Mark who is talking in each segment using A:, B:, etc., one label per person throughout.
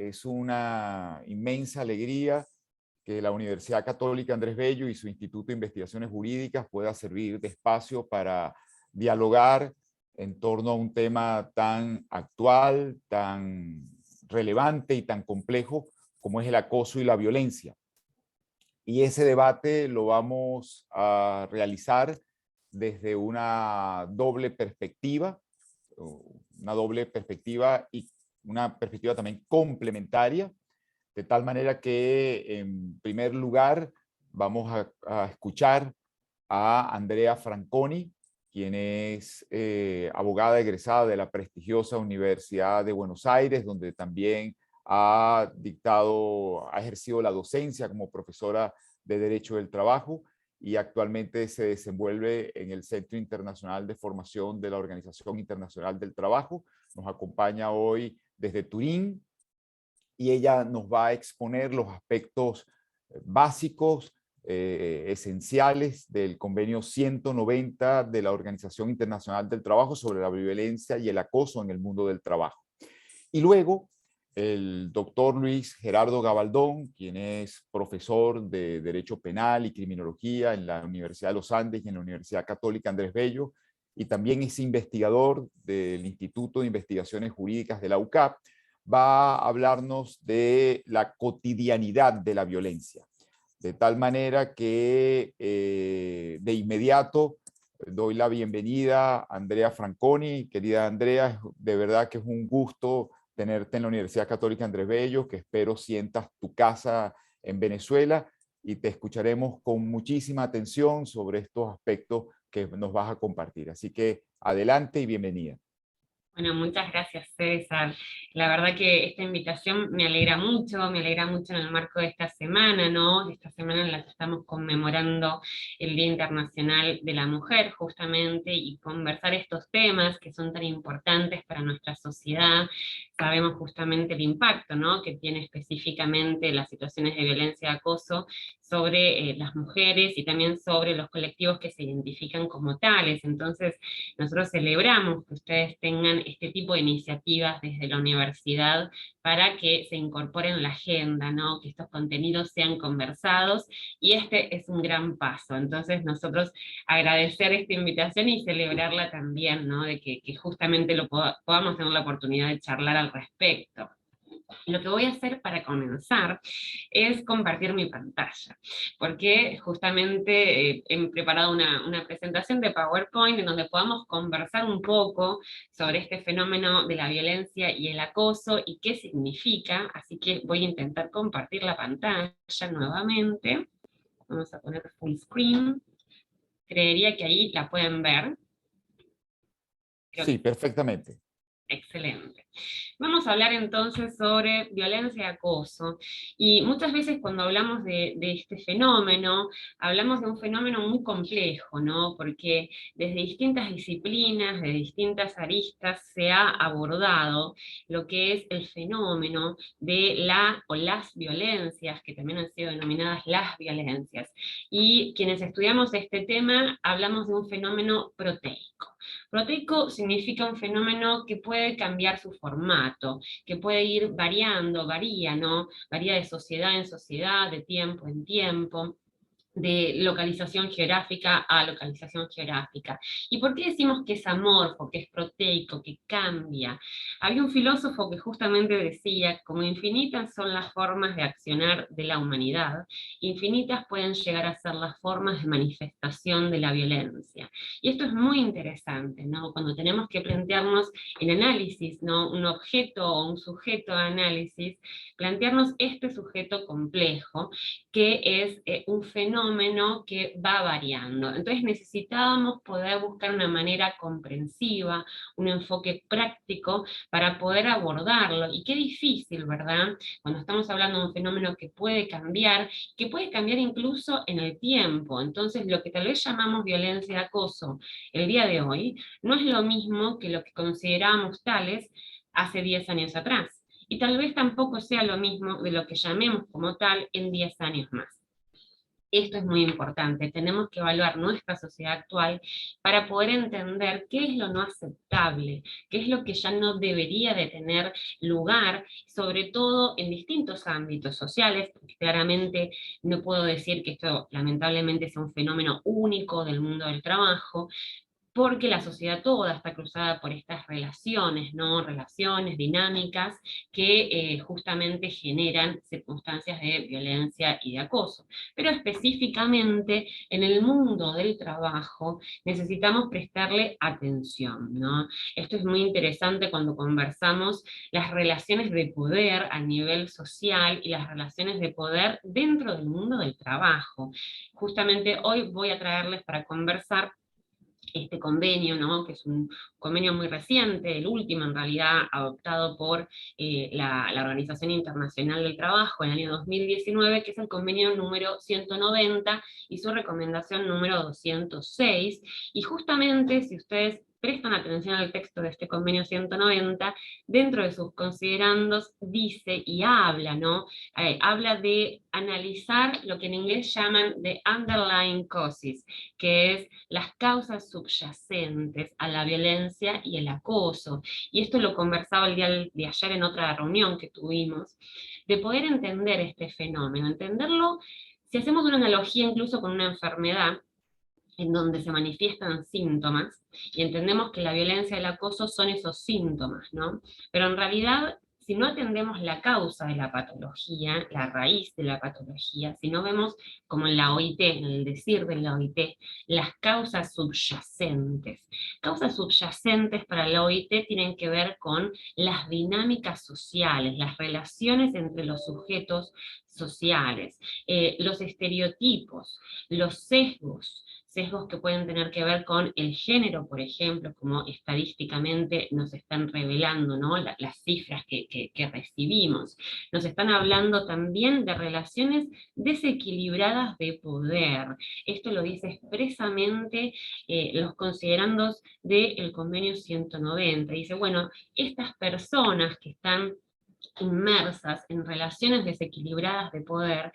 A: es una inmensa alegría que la Universidad Católica Andrés Bello y su Instituto de Investigaciones Jurídicas pueda servir de espacio para dialogar en torno a un tema tan actual, tan relevante y tan complejo como es el acoso y la violencia. Y ese debate lo vamos a realizar desde una doble perspectiva y una perspectiva también complementaria, de tal manera que en primer lugar vamos a escuchar a Andrea Franconi, quien es abogada egresada de la prestigiosa Universidad de Buenos Aires, donde también ha ejercido la docencia como profesora de Derecho del Trabajo y actualmente se desenvuelve en el Centro Internacional de Formación de la Organización Internacional del Trabajo. Nos acompaña hoy desde Turín y ella nos va a exponer los aspectos básicos, esenciales del convenio 190 de la Organización Internacional del Trabajo sobre la violencia y el acoso en el mundo del trabajo. Y luego el doctor Luis Gerardo Gabaldón, quien es profesor de Derecho Penal y Criminología en la Universidad de los Andes y en la Universidad Católica Andrés Bello, y también es investigador del Instituto de Investigaciones Jurídicas de la UCAP, va a hablarnos de la cotidianidad de la violencia. De tal manera que de inmediato doy la bienvenida a Andrea Franconi. Querida Andrea, de verdad que es un gusto tenerte en la Universidad Católica Andrés Bello, que espero sientas tu casa en Venezuela y te escucharemos con muchísima atención sobre estos aspectos que nos vas a compartir. Así que adelante y bienvenida.
B: Bueno, muchas gracias, César. La verdad que esta invitación me alegra mucho en el marco de esta semana, ¿no? Esta semana en la que estamos conmemorando el Día Internacional de la Mujer, justamente, y conversar estos temas que son tan importantes para nuestra sociedad. Sabemos justamente el impacto, ¿no?, que tiene específicamente las situaciones de violencia y acoso sobre las mujeres y también sobre los colectivos que se identifican como tales. Entonces, nosotros celebramos que ustedes tengan este tipo de iniciativas desde la universidad para que se incorporen en la agenda, ¿no?, que estos contenidos sean conversados, y este es un gran paso. Entonces nosotros agradecer esta invitación y celebrarla también, ¿no?, de que justamente podamos tener la oportunidad de charlar al respecto. Lo que voy a hacer para comenzar es compartir mi pantalla, porque justamente he preparado una presentación de PowerPoint en donde podamos conversar un poco sobre este fenómeno de la violencia y el acoso y qué significa, así que voy a intentar compartir la pantalla nuevamente. Vamos a poner full screen. Creería que ahí la pueden ver. Creo
A: Sí,
B: que
A: perfectamente.
B: excelente. Vamos a hablar entonces sobre violencia y acoso. Y muchas veces cuando hablamos de este fenómeno, hablamos de un fenómeno muy complejo, ¿no? Porque desde distintas disciplinas, de distintas aristas, se ha abordado lo que es el fenómeno de la o las violencias, que también han sido denominadas las violencias. Y quienes estudiamos este tema, hablamos de un fenómeno proteico. Proteico significa un fenómeno que puede cambiar su formato, que puede ir variando, varía, ¿no? Varía de sociedad en sociedad, de tiempo en tiempo, de localización geográfica a localización geográfica. ¿Y por qué decimos que es amorfo, que es proteico, que cambia? Había un filósofo que justamente decía, como infinitas son las formas de accionar de la humanidad, infinitas pueden llegar a ser las formas de manifestación de la violencia. Y esto es muy interesante, ¿no? Cuando tenemos que plantearnos en análisis, ¿no?, un objeto o un sujeto de análisis, plantearnos este sujeto complejo, que es un fenómeno que va variando. Entonces necesitábamos poder buscar una manera comprensiva, un enfoque práctico para poder abordarlo. Y qué difícil, ¿verdad?, cuando estamos hablando de un fenómeno que puede cambiar incluso en el tiempo. Entonces lo que tal vez llamamos violencia y acoso el día de hoy no es lo mismo que lo que considerábamos tales hace 10 años atrás. Y tal vez tampoco sea lo mismo de lo que llamemos como tal en 10 años más. Esto es muy importante, tenemos que evaluar nuestra sociedad actual para poder entender qué es lo no aceptable, qué es lo que ya no debería de tener lugar, sobre todo en distintos ámbitos sociales, porque claramente no puedo decir que esto lamentablemente sea un fenómeno único del mundo del trabajo, porque la sociedad toda está cruzada por estas relaciones, ¿no? Relaciones, dinámicas, que justamente generan circunstancias de violencia y de acoso. Pero específicamente en el mundo del trabajo necesitamos prestarle atención, ¿no? Esto es muy interesante cuando conversamos las relaciones de poder a nivel social y las relaciones de poder dentro del mundo del trabajo. Justamente hoy voy a traerles para conversar este convenio, ¿no? Que es un convenio muy reciente, el último en realidad adoptado por la Organización Internacional del Trabajo en el año 2019, que es el convenio número 190 y su recomendación número 206, y justamente si ustedes prestan atención al texto de este convenio 190, dentro de sus considerandos dice y habla, ¿no? Habla de analizar lo que en inglés llaman the underlying causes, que es las causas subyacentes a la violencia y el acoso. Y esto lo conversaba el día de ayer en otra reunión que tuvimos, de poder entender este fenómeno, entenderlo, si hacemos una analogía incluso con una enfermedad, en donde se manifiestan síntomas, y entendemos que la violencia y el acoso son esos síntomas, ¿no? Pero en realidad, si no atendemos la causa de la patología, la raíz de la patología, si no vemos, como en la OIT, en el decir de la OIT, las causas subyacentes. Causas subyacentes para la OIT tienen que ver con las dinámicas sociales, las relaciones entre los sujetos sociales, los estereotipos, los sesgos que pueden tener que ver con el género, por ejemplo, como estadísticamente nos están revelando, ¿no? Las cifras que recibimos. Nos están hablando también de relaciones desequilibradas de poder. Esto lo dice expresamente los considerandos del convenio 190. Dice, bueno, estas personas que están inmersas en relaciones desequilibradas de poder,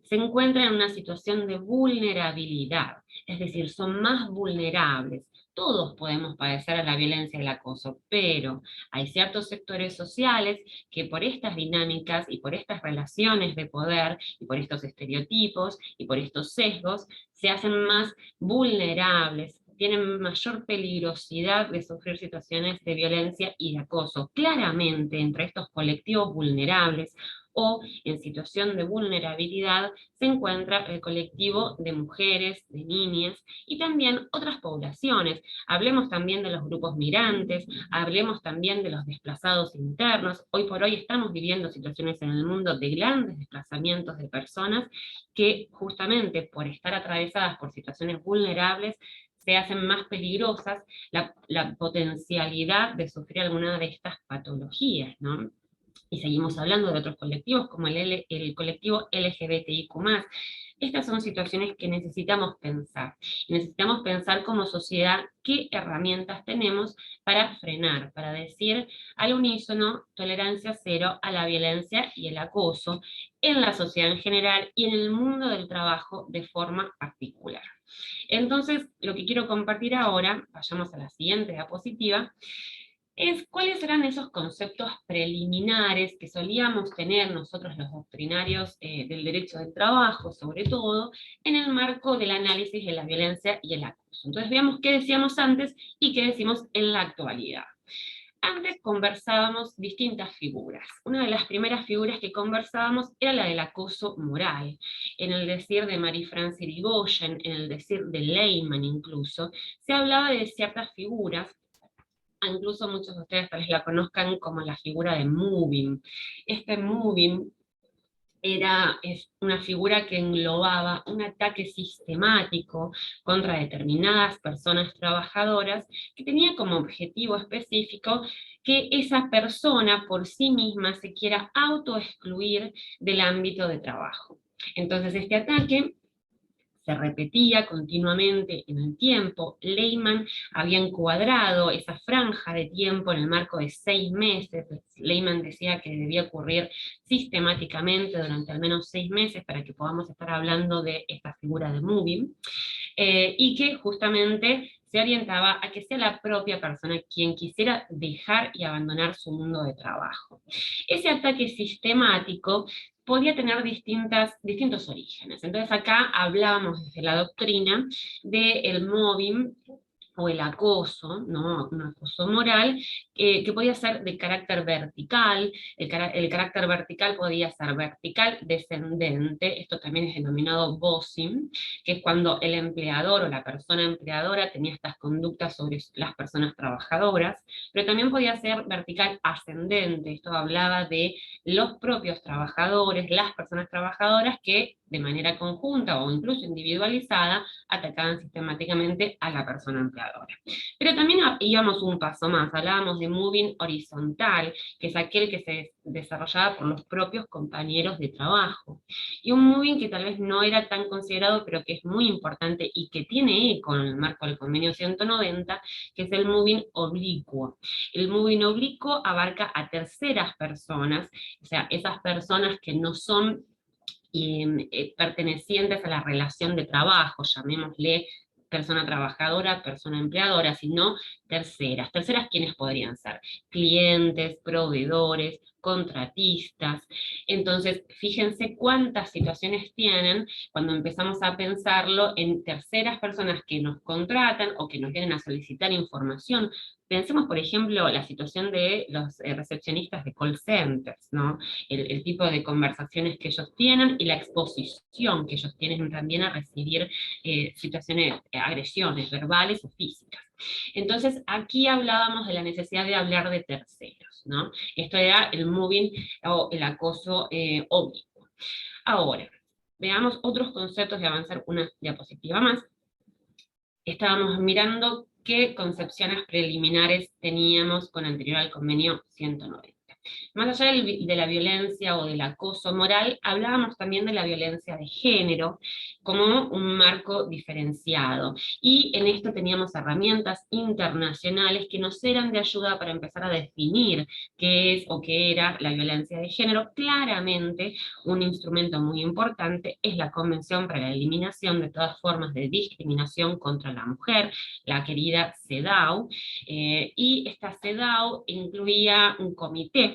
B: se encuentran en una situación de vulnerabilidad, es decir, son más vulnerables. Todos podemos padecer a la violencia y el acoso, pero hay ciertos sectores sociales que por estas dinámicas y por estas relaciones de poder y por estos estereotipos y por estos sesgos se hacen más vulnerables, tienen mayor peligrosidad de sufrir situaciones de violencia y de acoso. Claramente, entre estos colectivos vulnerables o en situación de vulnerabilidad se encuentra el colectivo de mujeres, de niñas y también otras poblaciones. Hablemos también de los grupos migrantes, hablemos también de los desplazados internos. Hoy por hoy estamos viviendo situaciones en el mundo de grandes desplazamientos de personas que justamente por estar atravesadas por situaciones vulnerables se hacen más peligrosas la potencialidad de sufrir alguna de estas patologías, ¿no? Y seguimos hablando de otros colectivos como el colectivo LGBTIQ+. Estas son situaciones que necesitamos pensar. Necesitamos pensar como sociedad qué herramientas tenemos para frenar, para decir al unísono tolerancia cero a la violencia y el acoso en la sociedad en general y en el mundo del trabajo de forma particular. Entonces, lo que quiero compartir ahora, vayamos a la siguiente diapositiva, es cuáles eran esos conceptos preliminares que solíamos tener nosotros los doctrinarios del derecho del trabajo, sobre todo, en el marco del análisis de la violencia y el acoso. Entonces veamos qué decíamos antes y qué decimos en la actualidad. Antes conversábamos distintas figuras. Una de las primeras figuras que conversábamos era la del acoso moral. En el decir de Marie-France Irigoyen, en el decir de Lehmann incluso, se hablaba de ciertas figuras. Incluso muchos de ustedes tal vez la conozcan como la figura de Moving. Este Moving es una figura que englobaba un ataque sistemático contra determinadas personas trabajadoras que tenía como objetivo específico que esa persona por sí misma se quiera autoexcluir del ámbito de trabajo. Entonces este ataque se repetía continuamente en el tiempo. Lehmann había encuadrado esa franja de tiempo en el marco de 6 meses. Lehmann decía que debía ocurrir sistemáticamente durante al menos 6 meses para que podamos estar hablando de esta figura de moving, y que justamente se orientaba a que sea la propia persona quien quisiera dejar y abandonar su mundo de trabajo. Ese ataque sistemático podía tener distintos orígenes. Entonces acá hablábamos desde la doctrina del mobbing o el acoso, ¿no? Un acoso moral, que podía ser de carácter vertical. El carácter vertical podía ser vertical descendente, esto también es denominado bossing, que es cuando el empleador o la persona empleadora tenía estas conductas sobre las personas trabajadoras, pero también podía ser vertical ascendente, esto hablaba de los propios trabajadores, las personas trabajadoras que de manera conjunta o incluso individualizada atacaban sistemáticamente a la persona empleadora. Pero también íbamos un paso más, hablábamos de moving horizontal, que es aquel que se desarrollaba por los propios compañeros de trabajo. Y un moving que tal vez no era tan considerado, pero que es muy importante y que tiene eco en el marco del convenio 190, que es el moving oblicuo. El moving oblicuo abarca a terceras personas, o sea, esas personas que no son pertenecientes a la relación de trabajo, llamémosle persona trabajadora, persona empleadora, sino terceras. Terceras, ¿quiénes podrían ser? Clientes, proveedores, contratistas. Entonces, fíjense cuántas situaciones tienen cuando empezamos a pensarlo en terceras personas que nos contratan o que nos vienen a solicitar información. Pensemos, por ejemplo, la situación de los recepcionistas de call centers, ¿no? El tipo de conversaciones que ellos tienen y la exposición que ellos tienen también a recibir situaciones, agresiones verbales o físicas. Entonces, aquí hablábamos de la necesidad de hablar de terceros, ¿no? Esto era el moving o el acoso oblicuo. Ahora, veamos otros conceptos de avanzar una diapositiva más. Estábamos mirando qué concepciones preliminares teníamos con anterior al convenio 190. Más allá de la violencia o del acoso moral, hablábamos también de la violencia de género como un marco diferenciado. Y en esto teníamos herramientas internacionales que nos eran de ayuda para empezar a definir qué es o qué era la violencia de género. Claramente, un instrumento muy importante es la Convención para la Eliminación de todas formas de discriminación contra la mujer, la querida CEDAW, y esta CEDAW incluía un comité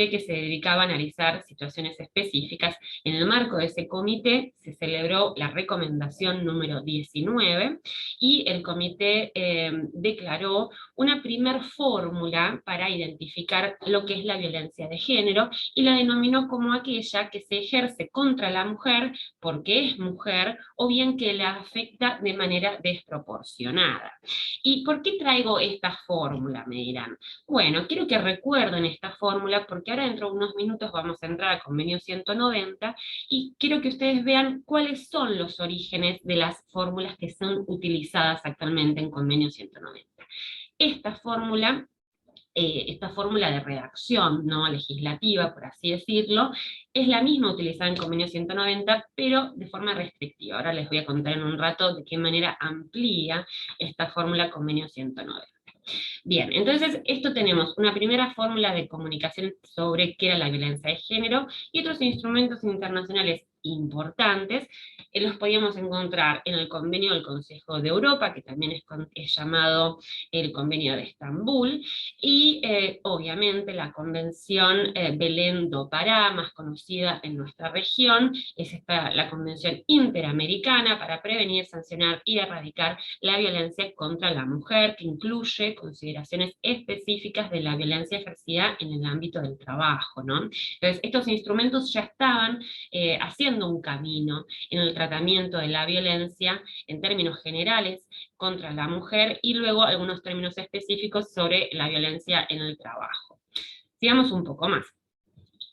B: que se dedicaba a analizar situaciones específicas. En el marco de ese comité se celebró la recomendación número 19 y el comité declaró una primer fórmula para identificar lo que es la violencia de género y la denominó como aquella que se ejerce contra la mujer porque es mujer o bien que la afecta de manera desproporcionada. ¿Y por qué traigo esta fórmula? Me dirán. Bueno, quiero que recuerden esta fórmula porque ahora dentro de unos minutos vamos a entrar al convenio 190 y quiero que ustedes vean cuáles son los orígenes de las fórmulas que son utilizadas actualmente en convenio 190. Esta fórmula de redacción no legislativa, por así decirlo, es la misma utilizada en convenio 190, pero de forma restrictiva. Ahora les voy a contar en un rato de qué manera amplía esta fórmula convenio 190. Bien, entonces esto tenemos una primera fórmula de comunicación sobre qué era la violencia de género y otros instrumentos internacionales importantes. Los podíamos encontrar en el convenio del Consejo de Europa, que también es llamado el convenio de Estambul, y obviamente la convención Belén do Pará, más conocida en nuestra región, es la convención interamericana para prevenir, sancionar y erradicar la violencia contra la mujer, que incluye consideraciones específicas de la violencia ejercida en el ámbito del trabajo, ¿no? Entonces, estos instrumentos ya estaban haciendo un camino en el tratamiento de la violencia en términos generales contra la mujer y luego algunos términos específicos sobre la violencia en el trabajo. Sigamos un poco más.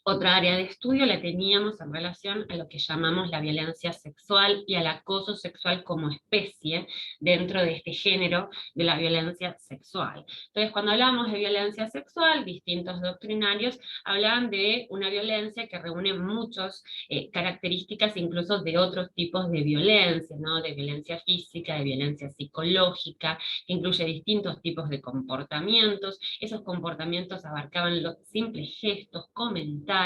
B: Otra área de estudio la teníamos en relación a lo que llamamos la violencia sexual y al acoso sexual como especie dentro de este género de la violencia sexual. Entonces, cuando hablamos de violencia sexual, distintos doctrinarios hablaban de una violencia que reúne muchas características incluso de otros tipos de violencia, ¿no? De violencia física, de violencia psicológica, que incluye distintos tipos de comportamientos. Esos comportamientos abarcaban los simples gestos, comentarios,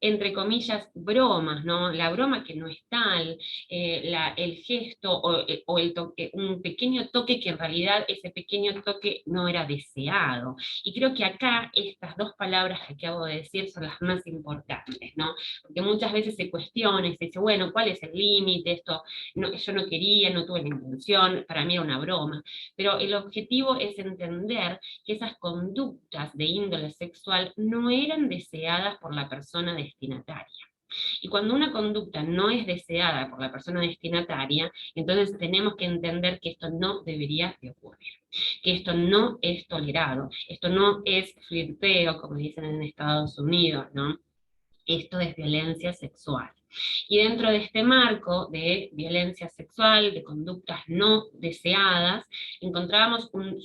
B: entre comillas, bromas, ¿no? La broma que no es tal, el gesto o el toque, un pequeño toque que en realidad ese pequeño toque no era deseado. Y creo que acá estas dos palabras que acabo de decir son las más importantes, ¿no? Porque muchas veces se cuestiona y se dice, bueno, ¿cuál es el límite? Esto no, yo no quería, no tuve la intención, para mí era una broma. Pero el objetivo es entender que esas conductas de índole sexual no eran deseadas por la persona destinataria. Y cuando una conducta no es deseada por la persona destinataria, entonces tenemos que entender que esto no debería de ocurrir, que esto no es tolerado, esto no es flirteo, como dicen en Estados Unidos, ¿no? Esto es violencia sexual. Y dentro de este marco de violencia sexual, de conductas no deseadas, encontrábamos un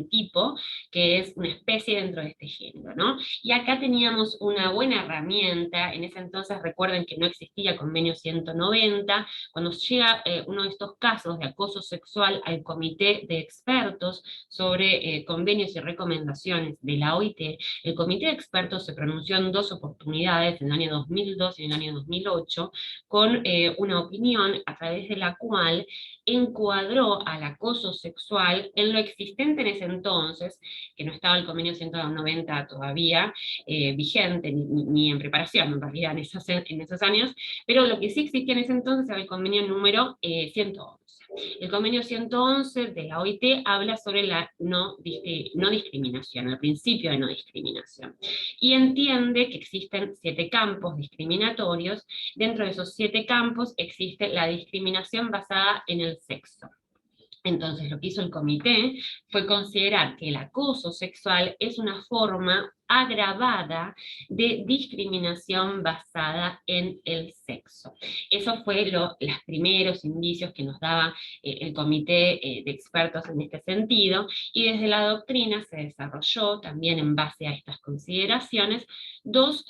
B: tipo que es una especie dentro de este género, ¿no? Y acá teníamos una buena herramienta. En ese entonces recuerden que no existía convenio 190, cuando llega uno de estos casos de acoso sexual al comité de expertos sobre convenios y recomendaciones de la OIT, el comité de expertos se pronunció en dos oportunidades, en el año 2002 y en el año 2008, con una opinión a través de la cual encuadró al acoso sexual en lo existente en ese entonces, que no estaba el convenio 190 todavía vigente, ni en preparación en realidad en esos años, pero lo que sí existía en ese entonces era el convenio número 111. El convenio 111 de la OIT habla sobre la no discriminación, el principio de no discriminación, y entiende que existen 7 campos discriminatorios. Dentro de esos 7 campos existe la discriminación basada en el sexo. Entonces, lo que hizo el comité fue considerar que el acoso sexual es una forma agravada de discriminación basada en el sexo. Eso fue los primeros indicios que nos daba el comité de expertos en este sentido, y desde la doctrina se desarrolló, también en base a estas consideraciones, dos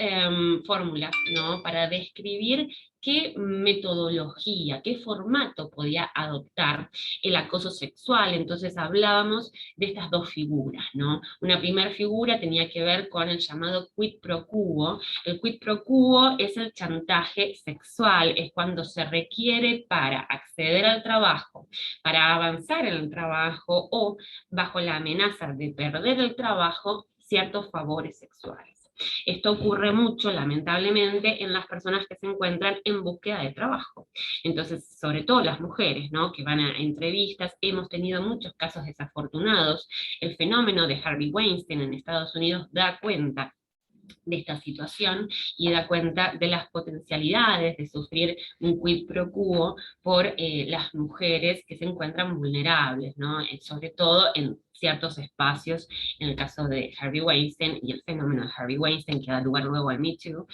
B: fórmulas, ¿no?, para describir qué metodología, qué formato podía adoptar el acoso sexual. Entonces hablábamos de estas dos figuras, ¿no? Una primera figura tenía que ver con el llamado quid pro quo. El quid pro quo es el chantaje sexual, es cuando se requiere para acceder al trabajo, para avanzar en el trabajo o bajo la amenaza de perder el trabajo, ciertos favores sexuales. Esto ocurre mucho, lamentablemente, en las personas que se encuentran en búsqueda de trabajo. Entonces, sobre todo las mujeres, ¿no?, que van a entrevistas, hemos tenido muchos casos desafortunados. El fenómeno de Harvey Weinstein en Estados Unidos da cuenta de esta situación y da cuenta de las potencialidades de sufrir un quid pro quo por las mujeres que se encuentran vulnerables, ¿no? Sobre todo en ciertos espacios, en el caso de Harvey Weinstein y el fenómeno de Harvey Weinstein, que da lugar luego al Me Too,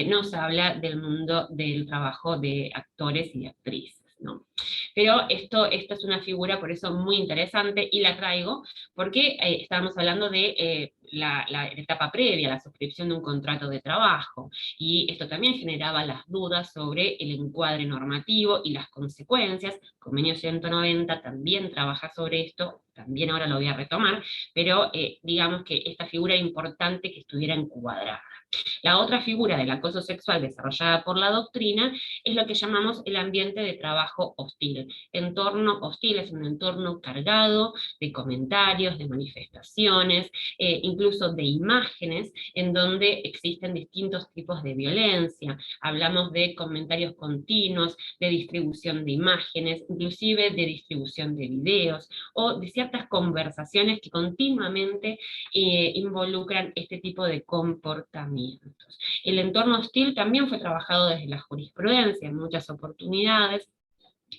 B: nos habla del mundo del trabajo de actores y actrices, ¿no? Pero esto es una figura por eso muy interesante, y la traigo porque estábamos hablando de la etapa previa, la suscripción de un contrato de trabajo, y esto también generaba las dudas sobre el encuadre normativo y las consecuencias. Convenio 190 también trabaja sobre esto, también ahora lo voy a retomar, pero digamos que esta figura era importante que estuviera encuadrada. La otra figura del acoso sexual desarrollada por la doctrina es lo que llamamos el ambiente de trabajo hostil. Entorno hostil es un entorno cargado de comentarios, de manifestaciones, incluso de imágenes, en donde existen distintos tipos de violencia. Hablamos de comentarios continuos, de distribución de imágenes, inclusive de distribución de videos, o de ciertas conversaciones que continuamente involucran este tipo de comportamientos. El entorno hostil también fue trabajado desde la jurisprudencia en muchas oportunidades.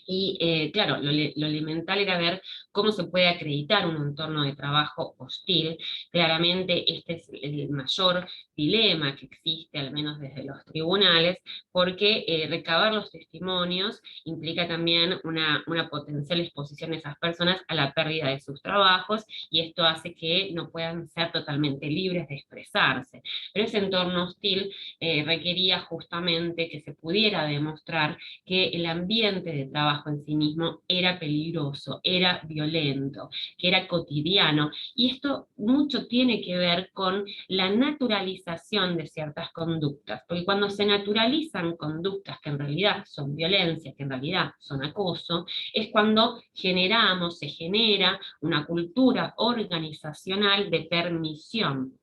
B: Y claro, lo elemental era ver cómo se puede acreditar un entorno de trabajo hostil. Claramente este es el mayor dilema que existe, al menos desde los tribunales, porque recabar los testimonios implica también una potencial exposición de esas personas a la pérdida de sus trabajos, y esto hace que no puedan ser totalmente libres de expresarse. Pero ese entorno hostil requería justamente que se pudiera demostrar que el ambiente de trabajo en sí mismo era peligroso, era violento, que era cotidiano, y esto mucho tiene que ver con la naturalización de ciertas conductas, porque cuando se naturalizan conductas que en realidad son violencia, que en realidad son acoso, es cuando se genera una cultura organizacional de permisión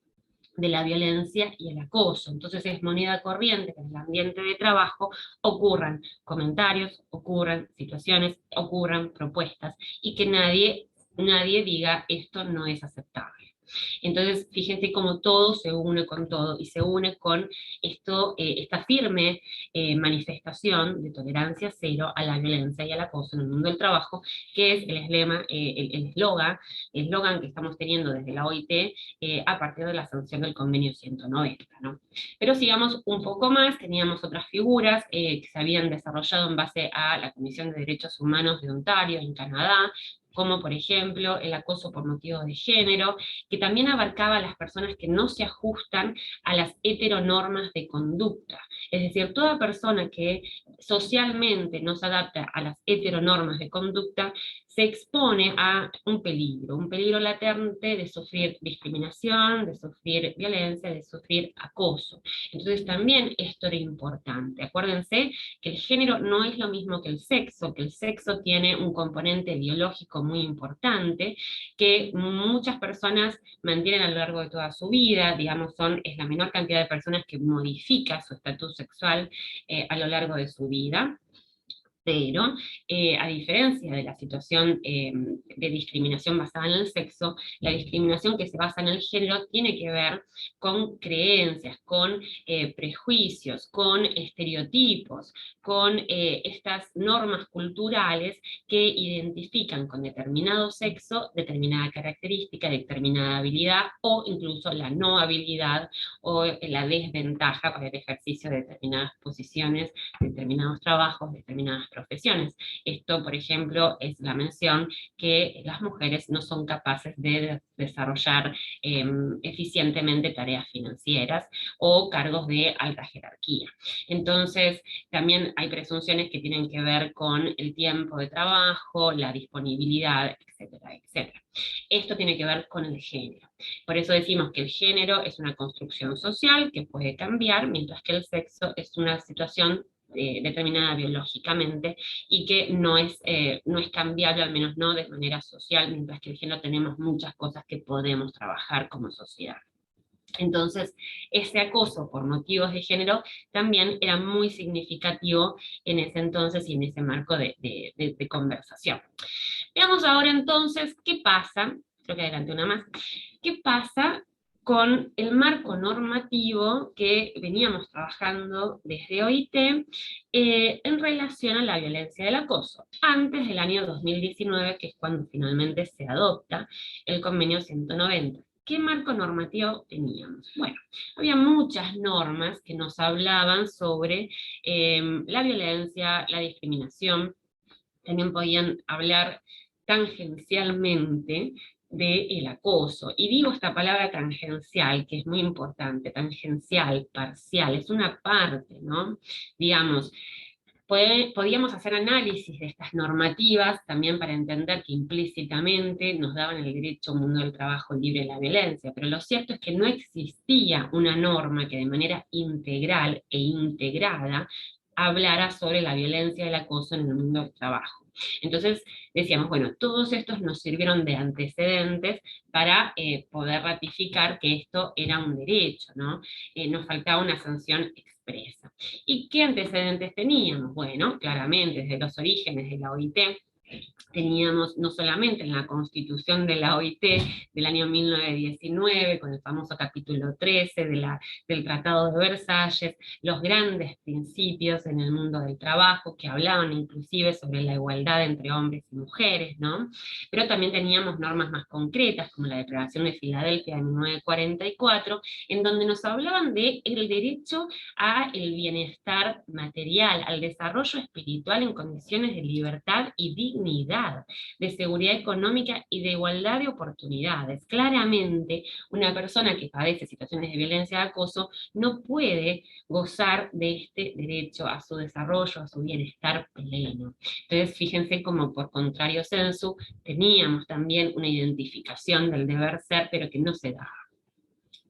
B: de la violencia y el acoso. Entonces es moneda corriente que en el ambiente de trabajo ocurran comentarios, ocurran situaciones, ocurran propuestas, y que nadie diga esto no es aceptable. Entonces, fíjense cómo todo se une con todo, y se une con esta firme manifestación de tolerancia cero a la violencia y al acoso en el mundo del trabajo, que es el eslogan que estamos teniendo desde la OIT a partir de la sanción del convenio 190, ¿no? Pero sigamos un poco más, teníamos otras figuras que se habían desarrollado en base a la Comisión de Derechos Humanos de Ontario, en Canadá, como por ejemplo el acoso por motivos de género, que también abarcaba a las personas que no se ajustan a las heteronormas de conducta. Es decir, toda persona que socialmente no se adapta a las heteronormas de conducta se expone a un peligro latente de sufrir discriminación, de sufrir violencia, de sufrir acoso. Entonces también esto era importante. Acuérdense que el género no es lo mismo que el sexo tiene un componente biológico muy importante, que muchas personas mantienen a lo largo de toda su vida, digamos, es la menor cantidad de personas que modifica su estatus sexual a lo largo de su vida. Pero, a diferencia de la situación de discriminación basada en el sexo, la discriminación que se basa en el género tiene que ver con creencias, con prejuicios, con estereotipos, con estas normas culturales que identifican con determinado sexo determinada característica, determinada habilidad, o incluso la no habilidad o la desventaja para el ejercicio de determinadas posiciones, determinados trabajos, determinadas profesiones. Esto, por ejemplo, es la mención que las mujeres no son capaces de desarrollar eficientemente tareas financieras o cargos de alta jerarquía. Entonces, también hay presunciones que tienen que ver con el tiempo de trabajo, la disponibilidad, etcétera, etcétera. Esto tiene que ver con el género. Por eso decimos que el género es una construcción social que puede cambiar, mientras que el sexo es una situación determinada biológicamente, y que no es cambiable, al menos no de manera social, mientras que el género tenemos muchas cosas que podemos trabajar como sociedad. Entonces, ese acoso por motivos de género también era muy significativo en ese entonces y en ese marco de conversación. Veamos ahora entonces qué pasa, creo que adelante una más, qué pasa con el marco normativo que veníamos trabajando desde OIT en relación a la violencia del acoso, antes del año 2019, que es cuando finalmente se adopta el convenio 190. ¿Qué marco normativo teníamos? Bueno, había muchas normas que nos hablaban sobre la violencia, la discriminación. También podían hablar tangencialmente del acoso. Y digo esta palabra tangencial, que es muy importante, tangencial, parcial, es una parte, ¿no? Digamos, podíamos hacer análisis de estas normativas también para entender que implícitamente nos daban el derecho a un mundo del trabajo libre de la violencia, pero lo cierto es que no existía una norma que de manera integral e integrada hablara sobre la violencia y el acoso en el mundo del trabajo. Entonces decíamos, bueno, todos estos nos sirvieron de antecedentes para poder ratificar que esto era un derecho, ¿no? Nos faltaba una sanción expresa. ¿Y qué antecedentes teníamos? Bueno, claramente desde los orígenes de la OIT, teníamos no solamente en la Constitución de la OIT del año 1919, con el famoso capítulo 13 del Tratado de Versalles, los grandes principios en el mundo del trabajo, que hablaban inclusive sobre la igualdad entre hombres y mujeres, ¿no? Pero también teníamos normas más concretas, como la Declaración de Filadelfia de 1944, en donde nos hablaban del derecho al bienestar material, al desarrollo espiritual en condiciones de libertad y dignidad, de seguridad económica y de igualdad de oportunidades. Claramente, una persona que padece situaciones de violencia y acoso no puede gozar de este derecho a su desarrollo, a su bienestar pleno. Entonces, fíjense cómo por contrario sensu teníamos también una identificación del deber ser, pero que no se daba.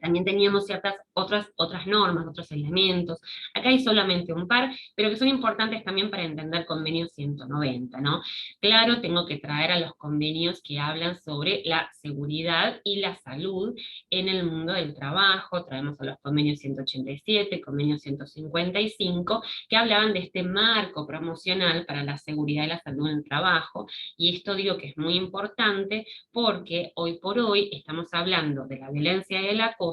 B: También teníamos ciertas otras normas, otros elementos. Acá hay solamente un par, pero que son importantes también para entender convenio 190, ¿no? Claro, tengo que traer a los convenios que hablan sobre la seguridad y la salud en el mundo del trabajo. Traemos a los convenios 187, convenio 155, que hablaban de este marco promocional para la seguridad y la salud en el trabajo. Y esto digo que es muy importante porque hoy por hoy estamos hablando de la violencia y el acoso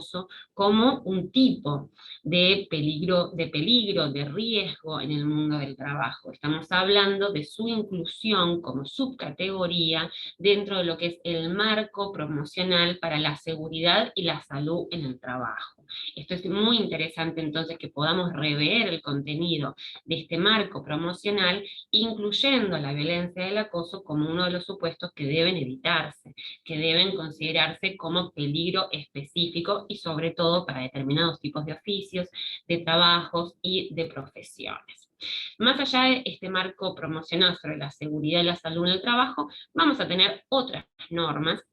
B: como un tipo de peligro, de riesgo en el mundo del trabajo. Estamos hablando de su inclusión como subcategoría dentro de lo que es el marco promocional para la seguridad y la salud en el trabajo. Esto es muy interesante entonces que podamos rever el contenido de este marco promocional, incluyendo la violencia y el acoso como uno de los supuestos que deben evitarse, que deben considerarse como peligro específico y sobre todo para determinados tipos de oficios, de trabajos y de profesiones. Más allá de este marco promocional sobre la seguridad y la salud en el trabajo, vamos a tener otras normas.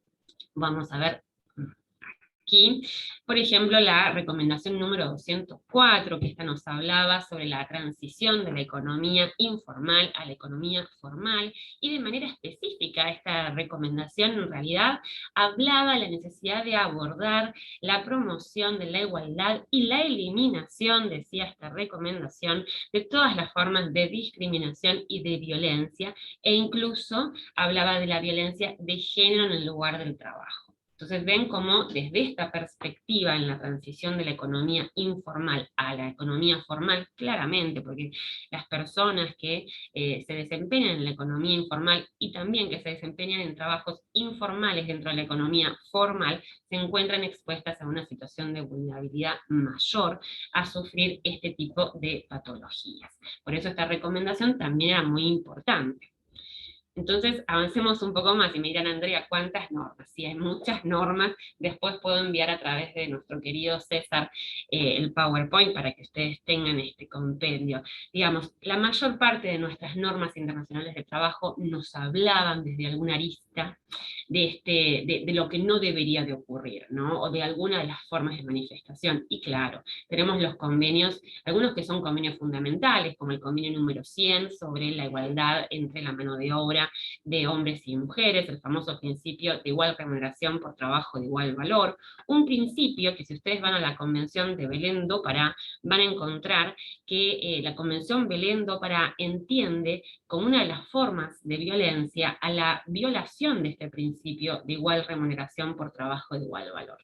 B: Vamos a ver aquí, por ejemplo, la recomendación número 204, que esta nos hablaba sobre la transición de la economía informal a la economía formal, y de manera específica esta recomendación en realidad hablaba de la necesidad de abordar la promoción de la igualdad y la eliminación, decía esta recomendación, de todas las formas de discriminación y de violencia, e incluso hablaba de la violencia de género en el lugar del trabajo. Entonces ven cómo desde esta perspectiva en la transición de la economía informal a la economía formal, claramente, porque las personas que se desempeñan en la economía informal y también que se desempeñan en trabajos informales dentro de la economía formal, se encuentran expuestas a una situación de vulnerabilidad mayor a sufrir este tipo de patologías. Por eso esta recomendación también era muy importante. Entonces, avancemos un poco más y me dirán, Andrea, ¿cuántas normas? Sí, hay muchas normas. Después puedo enviar a través de nuestro querido César el PowerPoint para que ustedes tengan este compendio. Digamos, la mayor parte de nuestras normas internacionales de trabajo nos hablaban desde alguna arista de lo que no debería de ocurrir, ¿no? O de alguna de las formas de manifestación. Y claro, tenemos los convenios, algunos que son convenios fundamentales, como el convenio número 100 sobre la igualdad entre la mano de obra de hombres y mujeres, el famoso principio de igual remuneración por trabajo de igual valor, un principio que si ustedes van a la Convención de Belén do Pará, van a encontrar que la Convención Belén do Pará entiende como una de las formas de violencia a la violación de este principio de igual remuneración por trabajo de igual valor.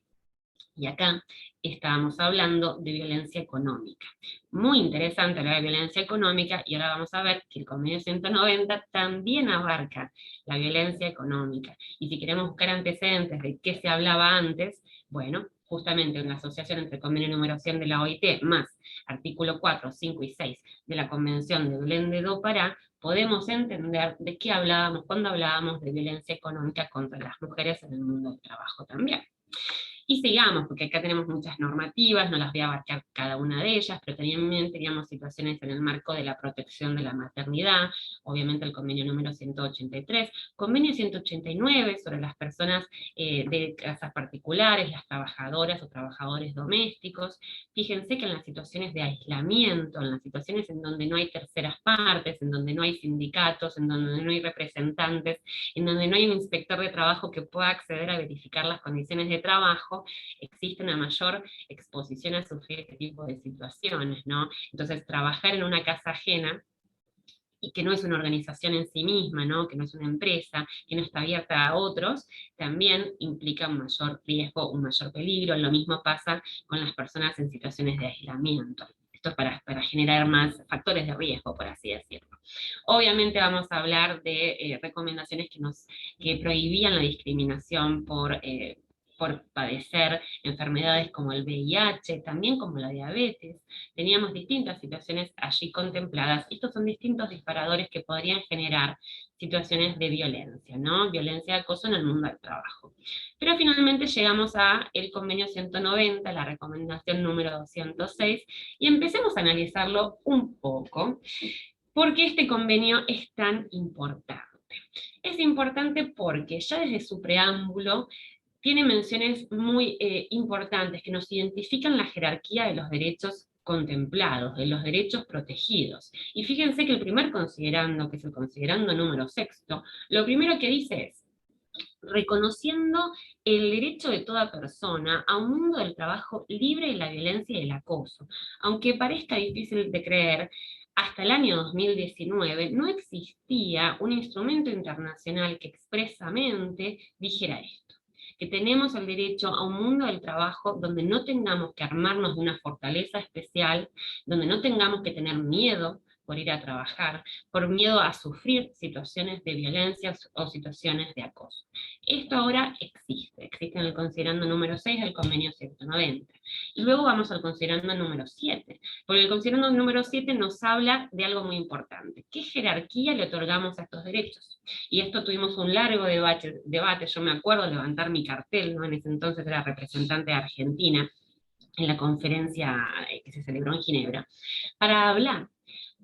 B: Y acá estábamos hablando de violencia económica. Muy interesante hablar de violencia económica, y ahora vamos a ver que el convenio 190 también abarca la violencia económica. Y si queremos buscar antecedentes de qué se hablaba antes, bueno, justamente una asociación entre el convenio número 100 de la OIT más artículo 4, 5 y 6 de la Convención de Belén do Pará, podemos entender de qué hablábamos cuando hablábamos de violencia económica contra las mujeres en el mundo del trabajo también. Y sigamos, porque acá tenemos muchas normativas, no las voy a abarcar cada una de ellas, pero también teníamos situaciones en el marco de la protección de la maternidad, obviamente el convenio número 183, convenio 189 sobre las personas de casas particulares, las trabajadoras o trabajadores domésticos. Fíjense que en las situaciones de aislamiento, en las situaciones en donde no hay terceras partes, en donde no hay sindicatos, en donde no hay representantes, en donde no hay un inspector de trabajo que pueda acceder a verificar las condiciones de trabajo, existe una mayor exposición a sufrir este tipo de situaciones, ¿no? Entonces, trabajar en una casa ajena y que no es una organización en sí misma, ¿no? Que no es una empresa, que no está abierta a otros, también implica un mayor riesgo, un mayor peligro. Lo mismo pasa con las personas en situaciones de aislamiento. Esto es para generar más factores de riesgo, por así decirlo. Obviamente vamos a hablar de recomendaciones que prohibían la discriminación por padecer enfermedades como el VIH, también como la diabetes. Teníamos distintas situaciones allí contempladas. Estos son distintos disparadores que podrían generar situaciones de violencia, ¿no? Violencia de acoso en el mundo del trabajo. Pero finalmente llegamos a el convenio 190, la recomendación número 206, y empecemos a analizarlo un poco. ¿Por qué este convenio es tan importante? Es importante porque ya desde su preámbulo tiene menciones muy importantes que nos identifican la jerarquía de los derechos contemplados, de los derechos protegidos. Y fíjense que el primer considerando, que es el considerando número sexto, lo primero que dice es, reconociendo el derecho de toda persona a un mundo del trabajo libre de la violencia y el acoso. Aunque parezca difícil de creer, hasta el año 2019 no existía un instrumento internacional que expresamente dijera esto, que tenemos el derecho a un mundo del trabajo donde no tengamos que armarnos de una fortaleza especial, donde no tengamos que tener miedo por ir a trabajar, por miedo a sufrir situaciones de violencia o situaciones de acoso. Esto ahora existe en el considerando número 6 del convenio 190. Y luego vamos al considerando número 7, porque el considerando número 7 nos habla de algo muy importante. ¿Qué jerarquía le otorgamos a estos derechos? Y esto tuvimos un largo debate, yo me acuerdo levantar mi cartel, ¿no? En ese entonces era representante de Argentina, en la conferencia que se celebró en Ginebra, para hablar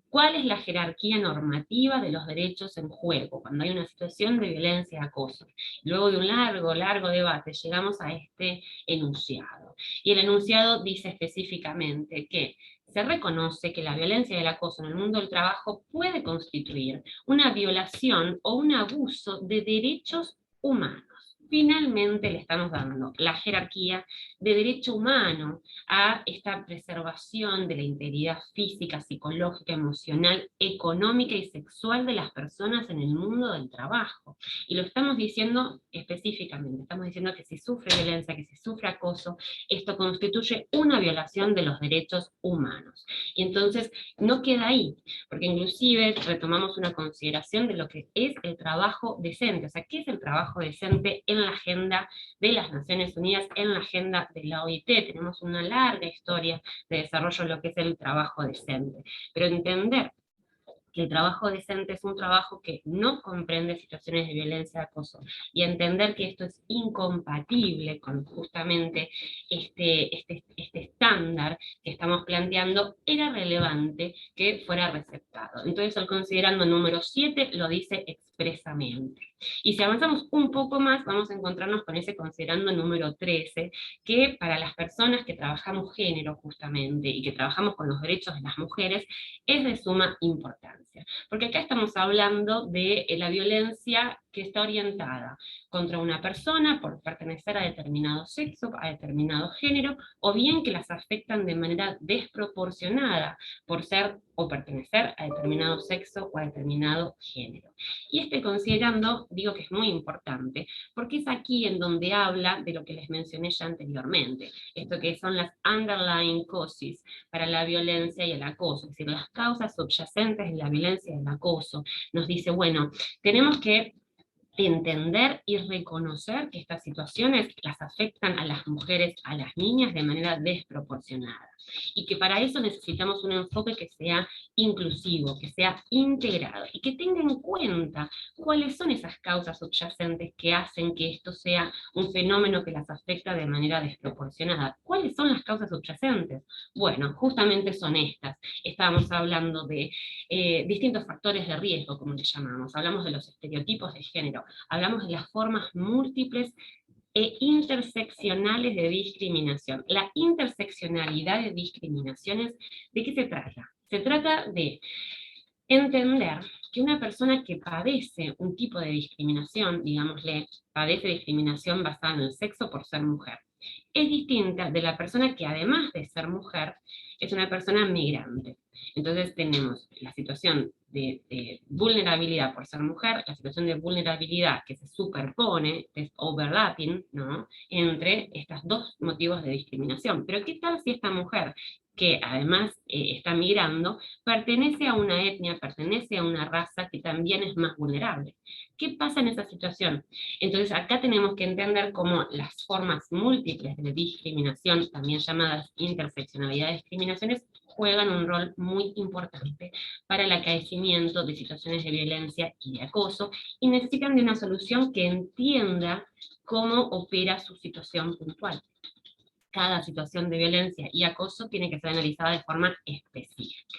B: cuál es la jerarquía normativa de los derechos en juego, cuando hay una situación de violencia y acoso. Luego de un largo debate llegamos a este enunciado. Y el enunciado dice específicamente que se reconoce que la violencia y el acoso en el mundo del trabajo puede constituir una violación o un abuso de derechos humanos. Finalmente le estamos dando la jerarquía de derecho humano a esta preservación de la integridad física, psicológica, emocional, económica y sexual de las personas en el mundo del trabajo. Y lo estamos diciendo específicamente, estamos diciendo que si sufre violencia, que si sufre acoso, esto constituye una violación de los derechos humanos. Y entonces no queda ahí, porque inclusive retomamos una consideración de lo que es el trabajo decente, o sea, ¿qué es el trabajo decente en la agenda de las Naciones Unidas, en la agenda de la OIT? Tenemos una larga historia de desarrollo de lo que es el trabajo decente, pero entender que el trabajo decente es un trabajo que no comprende situaciones de violencia y acoso, y entender que esto es incompatible con justamente este estándar que estamos planteando, era relevante que fuera receptado. Entonces el considerando número 7 lo dice expresamente. Y si avanzamos un poco más, vamos a encontrarnos con ese considerando número 13, que para las personas que trabajamos género justamente, y que trabajamos con los derechos de las mujeres, es de suma importancia. Porque acá estamos hablando de la violencia que está orientada contra una persona por pertenecer a determinado sexo, a determinado género, o bien que las afectan de manera desproporcionada por ser o pertenecer a determinado sexo o a determinado género. Y este considerando, digo que es muy importante, porque es aquí en donde habla de lo que les mencioné ya anteriormente, esto que son las underlying causes para la violencia y el acoso, es decir, las causas subyacentes de la violencia y el acoso. Nos dice, bueno, tenemos que entender y reconocer que estas situaciones las afectan a las mujeres, a las niñas de manera desproporcionada. Y que para eso necesitamos un enfoque que sea inclusivo, que sea integrado, y que tenga en cuenta cuáles son esas causas subyacentes que hacen que esto sea un fenómeno que las afecta de manera desproporcionada. ¿Cuáles son las causas subyacentes? Bueno, justamente son estas. Estábamos hablando de distintos factores de riesgo, como le llamamos. Hablamos de los estereotipos de género, hablamos de las formas múltiples e interseccionales de discriminación. La interseccionalidad de discriminaciones, ¿de qué se trata? Se trata de entender que una persona que padece un tipo de discriminación, digámosle, padece discriminación basada en el sexo por ser mujer, es distinta de la persona que además de ser mujer, es una persona migrante. Entonces tenemos la situación de vulnerabilidad por ser mujer, la situación de vulnerabilidad que se superpone, es overlapping, ¿no?, entre estos dos motivos de discriminación. Pero ¿qué tal si esta mujer, que además está migrando, pertenece a una etnia, pertenece a una raza que también es más vulnerable? ¿Qué pasa en esa situación? Entonces acá tenemos que entender cómo las formas múltiples de discriminación, también llamadas interseccionalidad de discriminaciones, juegan un rol muy importante para el acaecimiento de situaciones de violencia y de acoso, y necesitan de una solución que entienda cómo opera su situación puntual. Cada situación de violencia y acoso tiene que ser analizada de forma específica.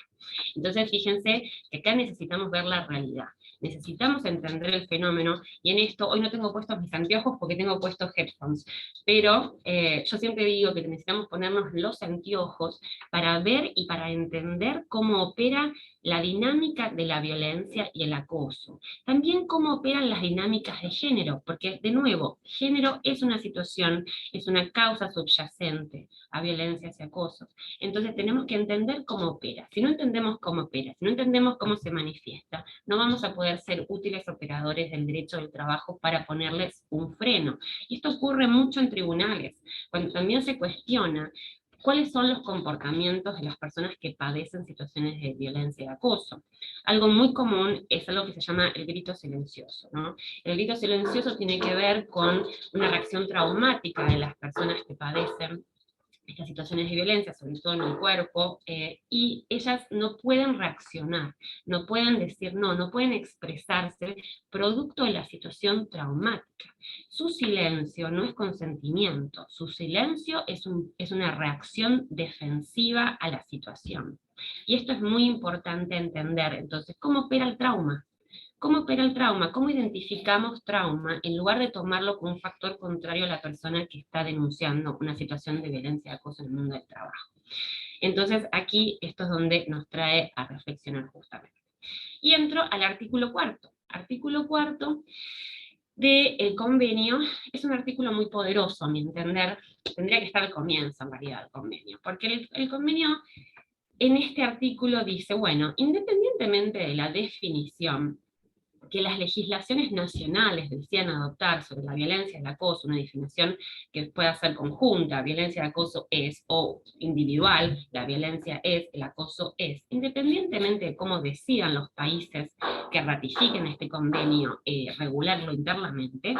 B: Entonces, fíjense que acá necesitamos ver la realidad, necesitamos entender el fenómeno, y en esto, hoy no tengo puestos mis anteojos porque tengo puestos headphones, pero yo siempre digo que necesitamos ponernos los anteojos para ver y para entender cómo opera la dinámica de la violencia y el acoso. También cómo operan las dinámicas de género, porque de nuevo, género es una situación, es una causa subyacente a violencias y acosos. Entonces tenemos que entender cómo opera. Si no entendemos cómo opera, si no entendemos cómo se manifiesta, no vamos a poder ser útiles operadores del derecho del trabajo para ponerles un freno. Y esto ocurre mucho en tribunales, cuando también se cuestiona cuáles son los comportamientos de las personas que padecen situaciones de violencia y acoso. Algo muy común es algo que se llama el grito silencioso, ¿no? El grito silencioso tiene que ver con una reacción traumática de las personas que padecen estas situaciones de violencia, sobre todo en el cuerpo, y ellas no pueden reaccionar, no pueden decir no, no pueden expresarse producto de la situación traumática. Su silencio no es consentimiento, su silencio es una reacción defensiva a la situación. Y esto es muy importante entender. Entonces, ¿cómo opera el trauma? ¿Cómo opera el trauma? ¿Cómo identificamos trauma en lugar de tomarlo como un factor contrario a la persona que está denunciando una situación de violencia y acoso en el mundo del trabajo? Entonces aquí esto es donde nos trae a reflexionar justamente. Y entro al artículo cuarto. Artículo cuarto del convenio es un artículo muy poderoso, a mi entender. Tendría que estar al comienzo en realidad del convenio, porque el convenio en este artículo dice, bueno, independientemente de la definición que las legislaciones nacionales decían adoptar sobre la violencia y el acoso, una definición que pueda ser conjunta, violencia y acoso es, o individual, la violencia es, el acoso es, independientemente de cómo decidan los países que ratifiquen este convenio regularlo internamente,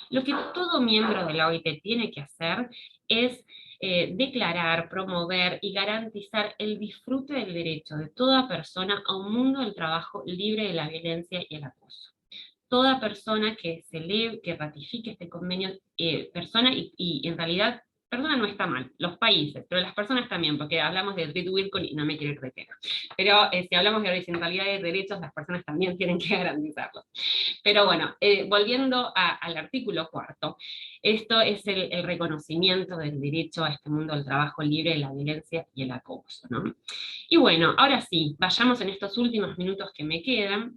B: lo que todo miembro de la OIT tiene que hacer es declarar, promover y garantizar el disfrute del derecho de toda persona a un mundo del trabajo libre de la violencia y el acoso. Toda persona que que ratifique este convenio, persona y en realidad, persona no está mal, los países, pero las personas también, porque hablamos de Reed Wilson y no me quiero ir de tema. Pero si hablamos de horizontalidad de derechos, las personas también tienen que garantizarlos. Pero bueno, volviendo al artículo cuarto, esto es el reconocimiento del derecho a este mundo del trabajo libre de la violencia y el acoso, ¿no? Y bueno, ahora sí, vayamos en estos últimos minutos que me quedan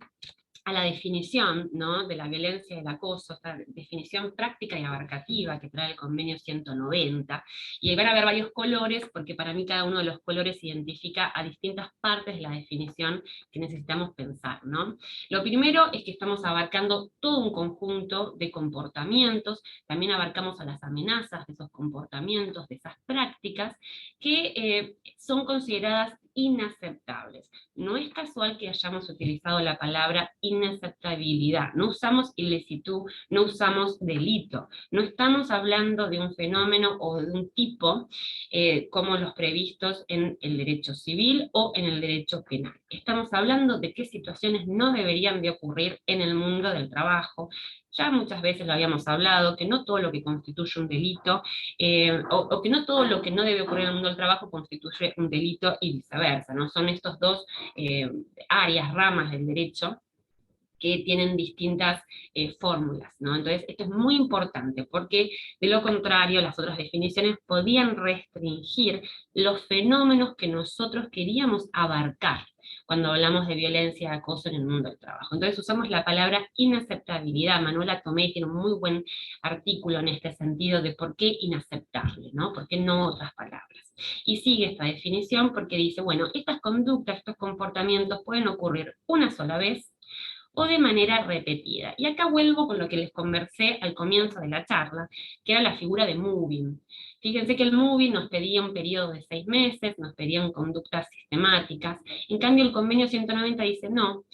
B: a la definición, ¿no?, de la violencia y el acoso, esta definición práctica y abarcativa que trae el convenio 190, y van a haber varios colores, porque para mí cada uno de los colores identifica a distintas partes de la definición que necesitamos pensar, ¿no? Lo primero es que estamos abarcando todo un conjunto de comportamientos, también abarcamos a las amenazas de esos comportamientos, de esas prácticas, que son consideradas inaceptables. No es casual que hayamos utilizado la palabra inaceptabilidad, no usamos ilicitud, no usamos delito, no estamos hablando de un fenómeno o de un tipo como los previstos en el derecho civil o en el derecho penal. Estamos hablando de qué situaciones no deberían de ocurrir en el mundo del trabajo. Ya muchas veces lo habíamos hablado, que no todo lo que constituye un delito, o que no todo lo que no debe ocurrir en el mundo del trabajo constituye un delito y viceversa, ¿no? Son estos dos áreas, ramas del derecho, que tienen distintas fórmulas, ¿no? Entonces, esto es muy importante, porque de lo contrario, las otras definiciones podían restringir los fenómenos que nosotros queríamos abarcar. cuando hablamos de violencia y acoso en el mundo del trabajo. Entonces usamos la palabra inaceptabilidad. Manuela Tomé tiene un muy buen artículo en este sentido de por qué inaceptable, ¿no? ¿Por qué no otras palabras? Y sigue esta definición porque dice, bueno, estas conductas, estos comportamientos pueden ocurrir una sola vez o de manera repetida. Y acá vuelvo con lo que les conversé al comienzo de la charla, que era la figura de moving. Fíjense que el moving nos pedía un periodo de 6 meses, nos pedían conductas sistemáticas, en cambio el convenio 190 dice no,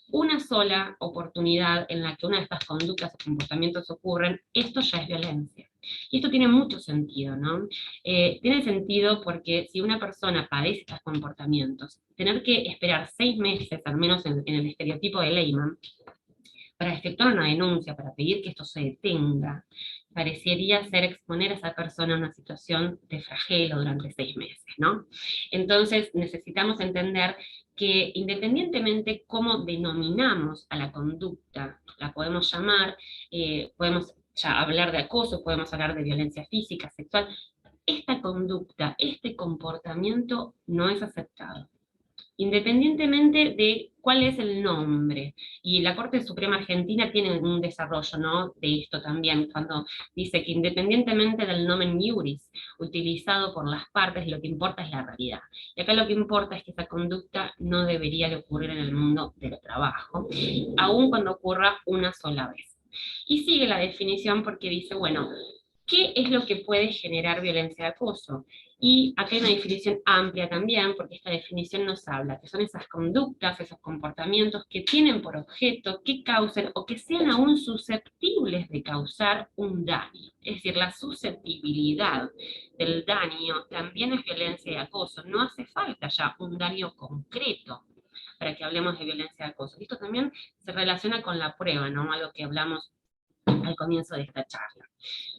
B: una sola oportunidad en la que una de estas conductas o comportamientos ocurren, esto ya es violencia. Y esto tiene mucho sentido, ¿no? Tiene sentido porque si una persona padece estos comportamientos, tener que esperar 6 meses, al menos en el estereotipo de Lehmann, para efectuar una denuncia, para pedir que esto se detenga, parecería ser exponer a esa persona a una situación de flagelo durante 6 meses, ¿no? Entonces necesitamos entender que independientemente cómo denominamos a la conducta, la podemos llamar, podemos ya hablar de acoso, podemos hablar de violencia física, sexual, esta conducta, este comportamiento no es aceptado, independientemente de cuál es el nombre. Y la Corte Suprema Argentina tiene un desarrollo, ¿no?, de esto también, cuando dice que independientemente del nomen iuris utilizado por las partes, lo que importa es la realidad. Y acá lo que importa es que esa conducta no debería de ocurrir en el mundo del trabajo, aun cuando ocurra una sola vez. Y sigue la definición porque dice, bueno, ¿qué es lo que puede generar violencia de acoso? Y acá hay una definición amplia también, porque esta definición nos habla que son esas conductas, esos comportamientos que tienen por objeto que causen o que sean aún susceptibles de causar un daño. Es decir, la susceptibilidad del daño también es violencia de acoso. No hace falta ya un daño concreto para que hablemos de violencia de acoso. Esto también se relaciona con la prueba, ¿no?, a lo que hablamos al comienzo de esta charla.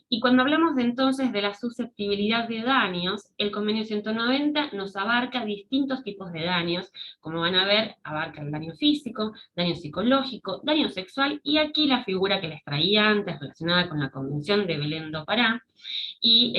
B: Y cuando hablamos entonces de la susceptibilidad de daños, el convenio 190 nos abarca distintos tipos de daños, como van a ver, abarca el daño físico, daño psicológico, daño sexual, y aquí la figura que les traía antes relacionada con la Convención de Belém do Pará, y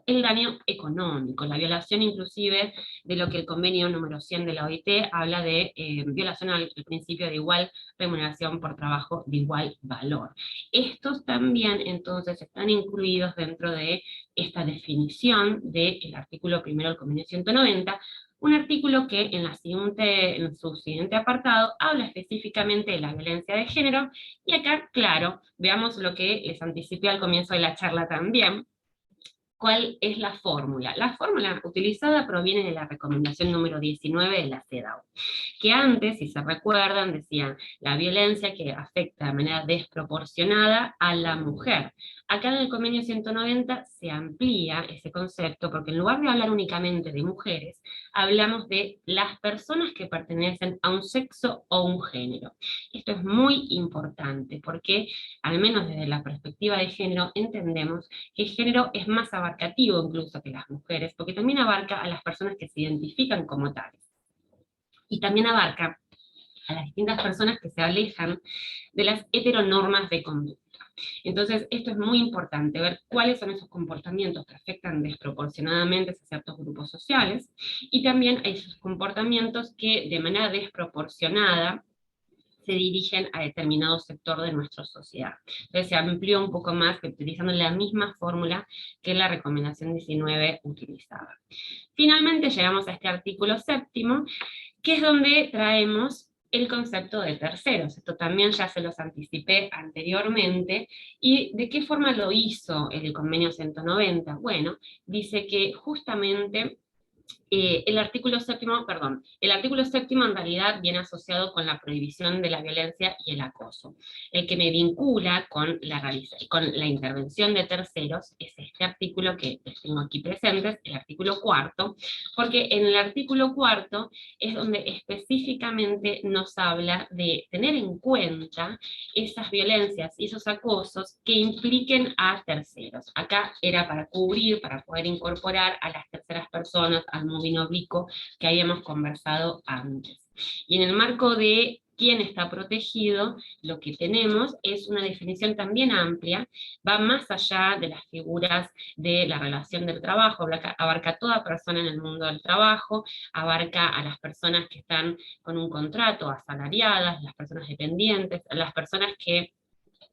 B: el daño económico, la violación inclusive de lo que el convenio número 100 de la OIT habla de violación al principio de igual remuneración por trabajo de igual valor. Estos también entonces están incluidos dentro de esta definición del artículo primero del convenio 190, un artículo que en su siguiente apartado habla específicamente de la violencia de género, y acá, claro, veamos lo que les anticipé al comienzo de la charla también. ¿Cuál es la fórmula? La fórmula utilizada proviene de la recomendación número 19 de la CEDAW, que antes, si se recuerdan, decían la violencia que afecta de manera desproporcionada a la mujer. Acá en el convenio 190 se amplía ese concepto, porque en lugar de hablar únicamente de mujeres, hablamos de las personas que pertenecen a un sexo o un género. Esto es muy importante, porque al menos desde la perspectiva de género entendemos que el género es más abarcativo incluso que las mujeres, porque también abarca a las personas que se identifican como tales. Y también abarca a las distintas personas que se alejan de las heteronormas de conducta. Entonces, esto es muy importante, ver cuáles son esos comportamientos que afectan desproporcionadamente a ciertos grupos sociales, y también esos comportamientos que de manera desproporcionada se dirigen a determinado sector de nuestra sociedad. Entonces se amplió un poco más, utilizando la misma fórmula que la recomendación 19 utilizaba. Finalmente llegamos a este artículo séptimo, que es donde traemos el concepto de terceros. Esto también ya se los anticipé anteriormente. ¿Y de qué forma lo hizo el convenio 190? Bueno, dice que justamente el artículo séptimo en realidad viene asociado con la prohibición de la violencia y el acoso. El que me vincula con la intervención de terceros es este artículo que les tengo aquí presentes, el artículo cuarto, porque en el artículo cuarto es donde específicamente nos habla de tener en cuenta esas violencias y esos acosos que impliquen a terceros. Acá era para cubrir, para poder incorporar a las terceras personas, al moving oblicuo que habíamos conversado antes. Y en el marco de quién está protegido, lo que tenemos es una definición también amplia, va más allá de las figuras de la relación del trabajo, abarca a toda persona en el mundo del trabajo, abarca a las personas que están con un contrato, asalariadas, las personas dependientes, a las personas que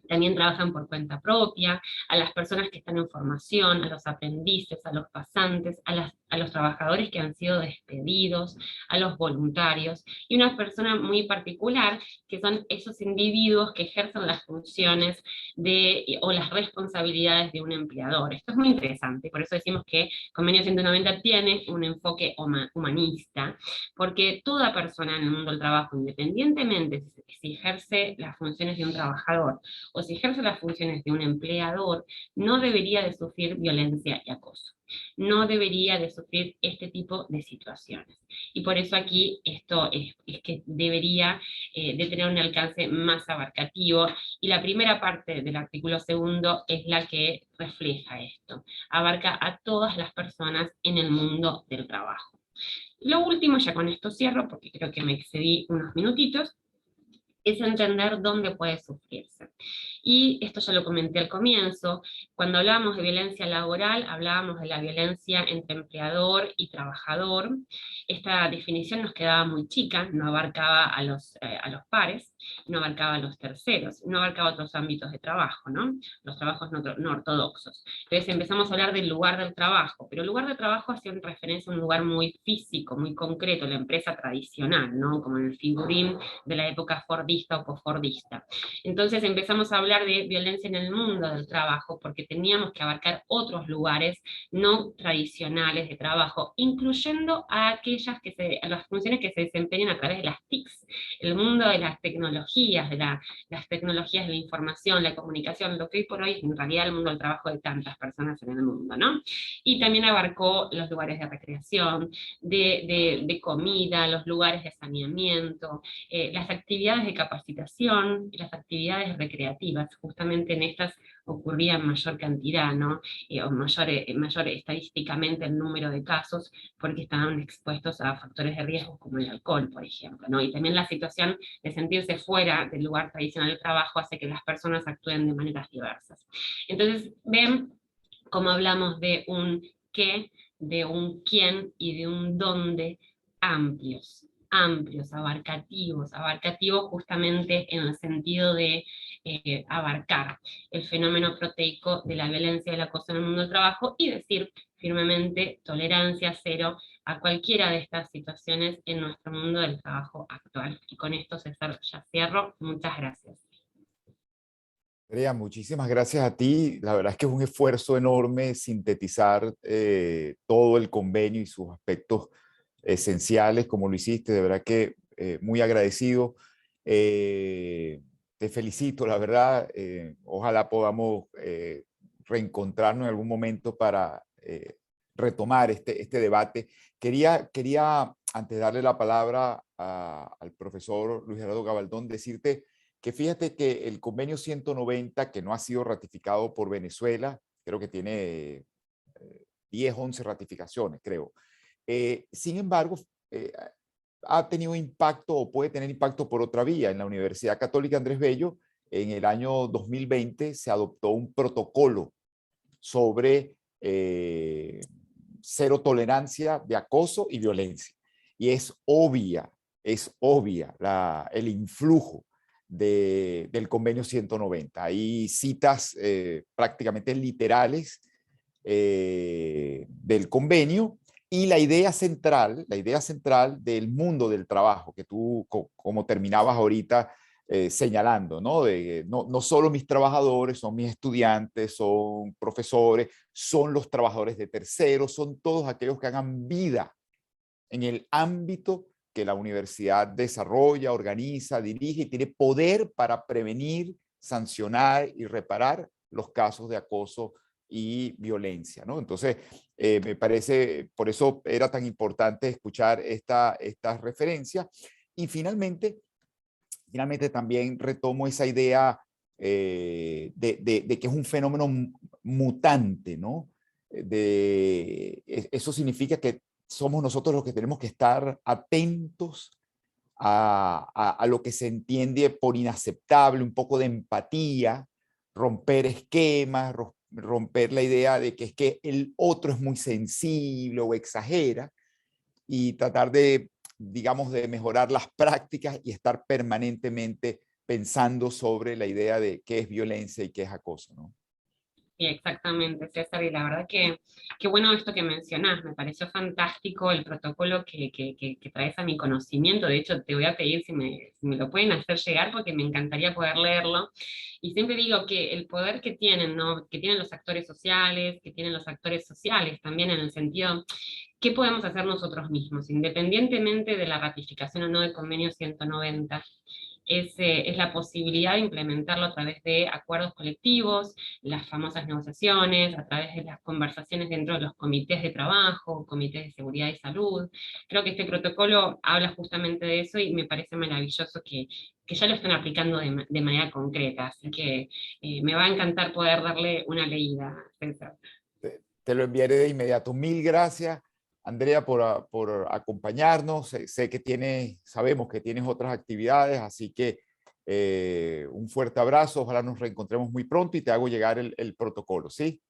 B: también trabajan por cuenta propia, a las personas que están en formación, a los aprendices, a los pasantes, a los trabajadores que han sido despedidos, a los voluntarios, y una persona muy particular, que son esos individuos que ejercen las funciones o las responsabilidades de un empleador. Esto es muy interesante, por eso decimos que Convenio 190 tiene un enfoque humanista, porque toda persona en el mundo del trabajo, independientemente si ejerce las funciones de un trabajador, o si ejerce las funciones de un empleador, no debería de sufrir violencia y acoso. No debería de sufrir este tipo de situaciones. Y por eso aquí esto es que debería de tener un alcance más abarcativo, y la primera parte del artículo segundo es la que refleja esto. Abarca a todas las personas en el mundo del trabajo. Lo último, ya con esto cierro, porque creo que me excedí unos minutitos, es entender dónde puede sufrirse. Y esto ya lo comenté al comienzo, cuando hablábamos de violencia laboral, hablábamos de la violencia entre empleador y trabajador. Esta definición nos quedaba muy chica, no abarcaba a los pares, no abarcaba a los terceros, no abarcaba otros ámbitos de trabajo, ¿no? Los trabajos no ortodoxos. Entonces empezamos a hablar del lugar del trabajo, pero el lugar de trabajo hacía referencia a un lugar muy físico, muy concreto, la empresa tradicional, ¿no? Como en el figurín de la época fordista o posfordista. Entonces empezamos a hablar de violencia en el mundo del trabajo, porque teníamos que abarcar otros lugares no tradicionales de trabajo, incluyendo a a las funciones que se desempeñan a través de las TICs, el mundo de las tecnologías, las tecnologías de la información, la comunicación, lo que hoy por hoy es en realidad el mundo del trabajo de tantas personas en el mundo, ¿no? Y también abarcó los lugares de recreación, de comida, los lugares de saneamiento, las actividades de capacitación y las actividades recreativas. Justamente en estas ocurría en mayor cantidad, ¿no? O mayor estadísticamente el número de casos, porque estaban expuestos a factores de riesgo como el alcohol, por ejemplo, ¿no? Y también la situación de sentirse fuera del lugar tradicional de trabajo hace que las personas actúen de maneras diversas. Entonces, ven cómo hablamos de un qué, de un quién y de un dónde amplios, abarcativos justamente en el sentido de abarcar el fenómeno proteico de la violencia y el acoso en el mundo del trabajo, y decir firmemente tolerancia cero a cualquiera de estas situaciones en nuestro mundo del trabajo actual. Y con esto, César, ya cierro. Muchas gracias.
A: Andrea, muchísimas gracias a ti. La verdad es que es un esfuerzo enorme sintetizar todo el convenio y sus aspectos esenciales, como lo hiciste. De verdad que muy agradecido. Te felicito, la verdad. Ojalá podamos reencontrarnos en algún momento para retomar este debate. Quería, antes de darle la palabra al profesor Luis Gerardo Gabaldón, decirte que fíjate que el convenio 190, que no ha sido ratificado por Venezuela, creo que tiene 10, 11 ratificaciones, creo. Sin embargo, ha tenido impacto o puede tener impacto por otra vía. En la Universidad Católica Andrés Bello, en el año 2020, se adoptó un protocolo sobre cero tolerancia de acoso y violencia. Y es obvia el influjo del convenio 190. Hay citas prácticamente literales del convenio, y la idea central del mundo del trabajo, que tú, como terminabas ahorita señalando, ¿no? No solo mis trabajadores, son mis estudiantes, son profesores, son los trabajadores de terceros, son todos aquellos que hagan vida en el ámbito que la universidad desarrolla, organiza, dirige y tiene poder para prevenir, sancionar y reparar los casos de acoso y violencia, ¿no? Entonces, me parece, por eso era tan importante escuchar esta referencia. Y finalmente también retomo esa idea de que es un fenómeno mutante, ¿no? Eso significa que somos nosotros los que tenemos que estar atentos a lo que se entiende por inaceptable, un poco de empatía, romper esquemas, romper la idea de que es que el otro es muy sensible o exagera, y tratar de, digamos, de mejorar las prácticas y estar permanentemente pensando sobre la idea de qué es violencia y qué es acoso, ¿no?
B: Sí, exactamente, César, y la verdad que qué bueno esto que mencionás, me pareció fantástico el protocolo que traes a mi conocimiento. De hecho, te voy a pedir si me lo pueden hacer llegar porque me encantaría poder leerlo. Y siempre digo que el poder que tienen, ¿no? Que tienen los actores sociales, que tienen los actores sociales también en el sentido, ¿qué podemos hacer nosotros mismos, independientemente de la ratificación o no del convenio 190? Es la posibilidad de implementarlo a través de acuerdos colectivos, las famosas negociaciones, a través de las conversaciones dentro de los comités de trabajo, comités de seguridad y salud. Creo que este protocolo habla justamente de eso y me parece maravilloso que ya lo están aplicando de manera concreta, así que me va a encantar poder darle una leída, César.
A: Te lo enviaré de inmediato. Mil gracias, Andrea, por acompañarnos. Sé que sabemos que tienes otras actividades, así que un fuerte abrazo. Ojalá nos reencontremos muy pronto y te hago llegar el protocolo, ¿sí?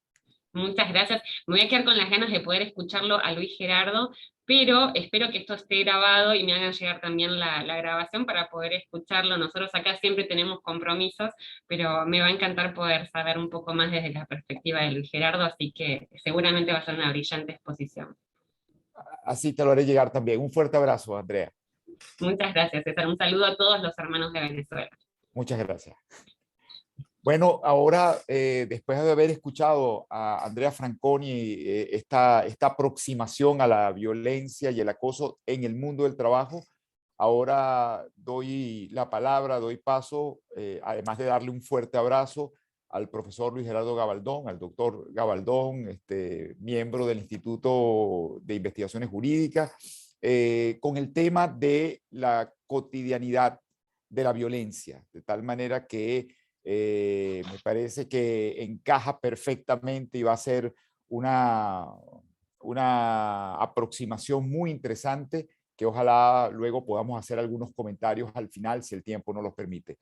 B: Muchas gracias. Me voy a quedar con las ganas de poder escucharlo a Luis Gerardo, pero espero que esto esté grabado y me hagan llegar también la grabación para poder escucharlo. Nosotros acá siempre tenemos compromisos, pero me va a encantar poder saber un poco más desde la perspectiva de Luis Gerardo, así que seguramente va a ser una brillante exposición.
A: Así te lo haré llegar también. Un fuerte abrazo, Andrea.
B: Muchas gracias, César. Un saludo a todos los hermanos de Venezuela.
A: Muchas gracias. Bueno, ahora, después de haber escuchado a Andrea Franconi, esta aproximación a la violencia y el acoso en el mundo del trabajo, ahora doy la palabra, doy paso, además de darle un fuerte abrazo al profesor Luis Gerardo Gabaldón, al doctor Gabaldón, miembro del Instituto de Investigaciones Jurídicas, con el tema de la cotidianidad de la violencia, de tal manera que me parece que encaja perfectamente y va a ser una aproximación muy interesante que ojalá luego podamos hacer algunos comentarios al final si el tiempo nos los permite.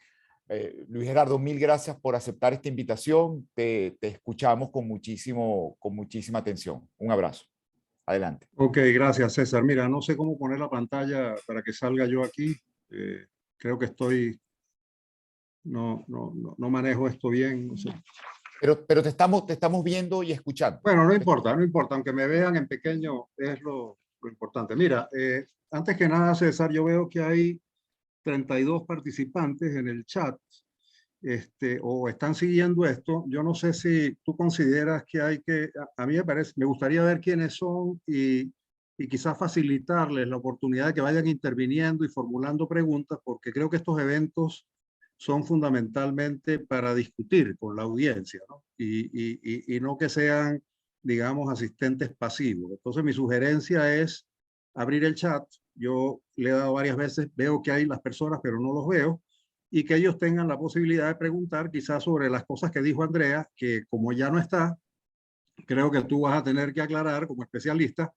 A: Luis Gerardo, mil gracias por aceptar esta invitación. Te escuchamos con muchísima atención. Un abrazo. Adelante.
C: Ok, gracias César. Mira, no sé cómo poner la pantalla para que salga yo aquí. Creo que no manejo esto bien. No sé.
A: Pero te estamos viendo y escuchando.
C: Bueno, no importa, aunque me vean en pequeño es lo importante. Mira, antes que nada, César, yo veo que hay 32 participantes en el chat, o están siguiendo esto. Yo no sé si tú consideras que a mí me gustaría ver quiénes son y quizás facilitarles la oportunidad de que vayan interviniendo y formulando preguntas, porque creo que estos eventos son fundamentalmente para discutir con la audiencia, ¿no? Y no que sean, digamos, asistentes pasivos. Entonces mi sugerencia es abrir el chat. Yo le he dado varias veces, veo que hay las personas, pero no los veo, y que ellos tengan la posibilidad de preguntar quizás sobre las cosas que dijo Andrea, que como ya no está, creo que tú vas a tener que aclarar como especialista,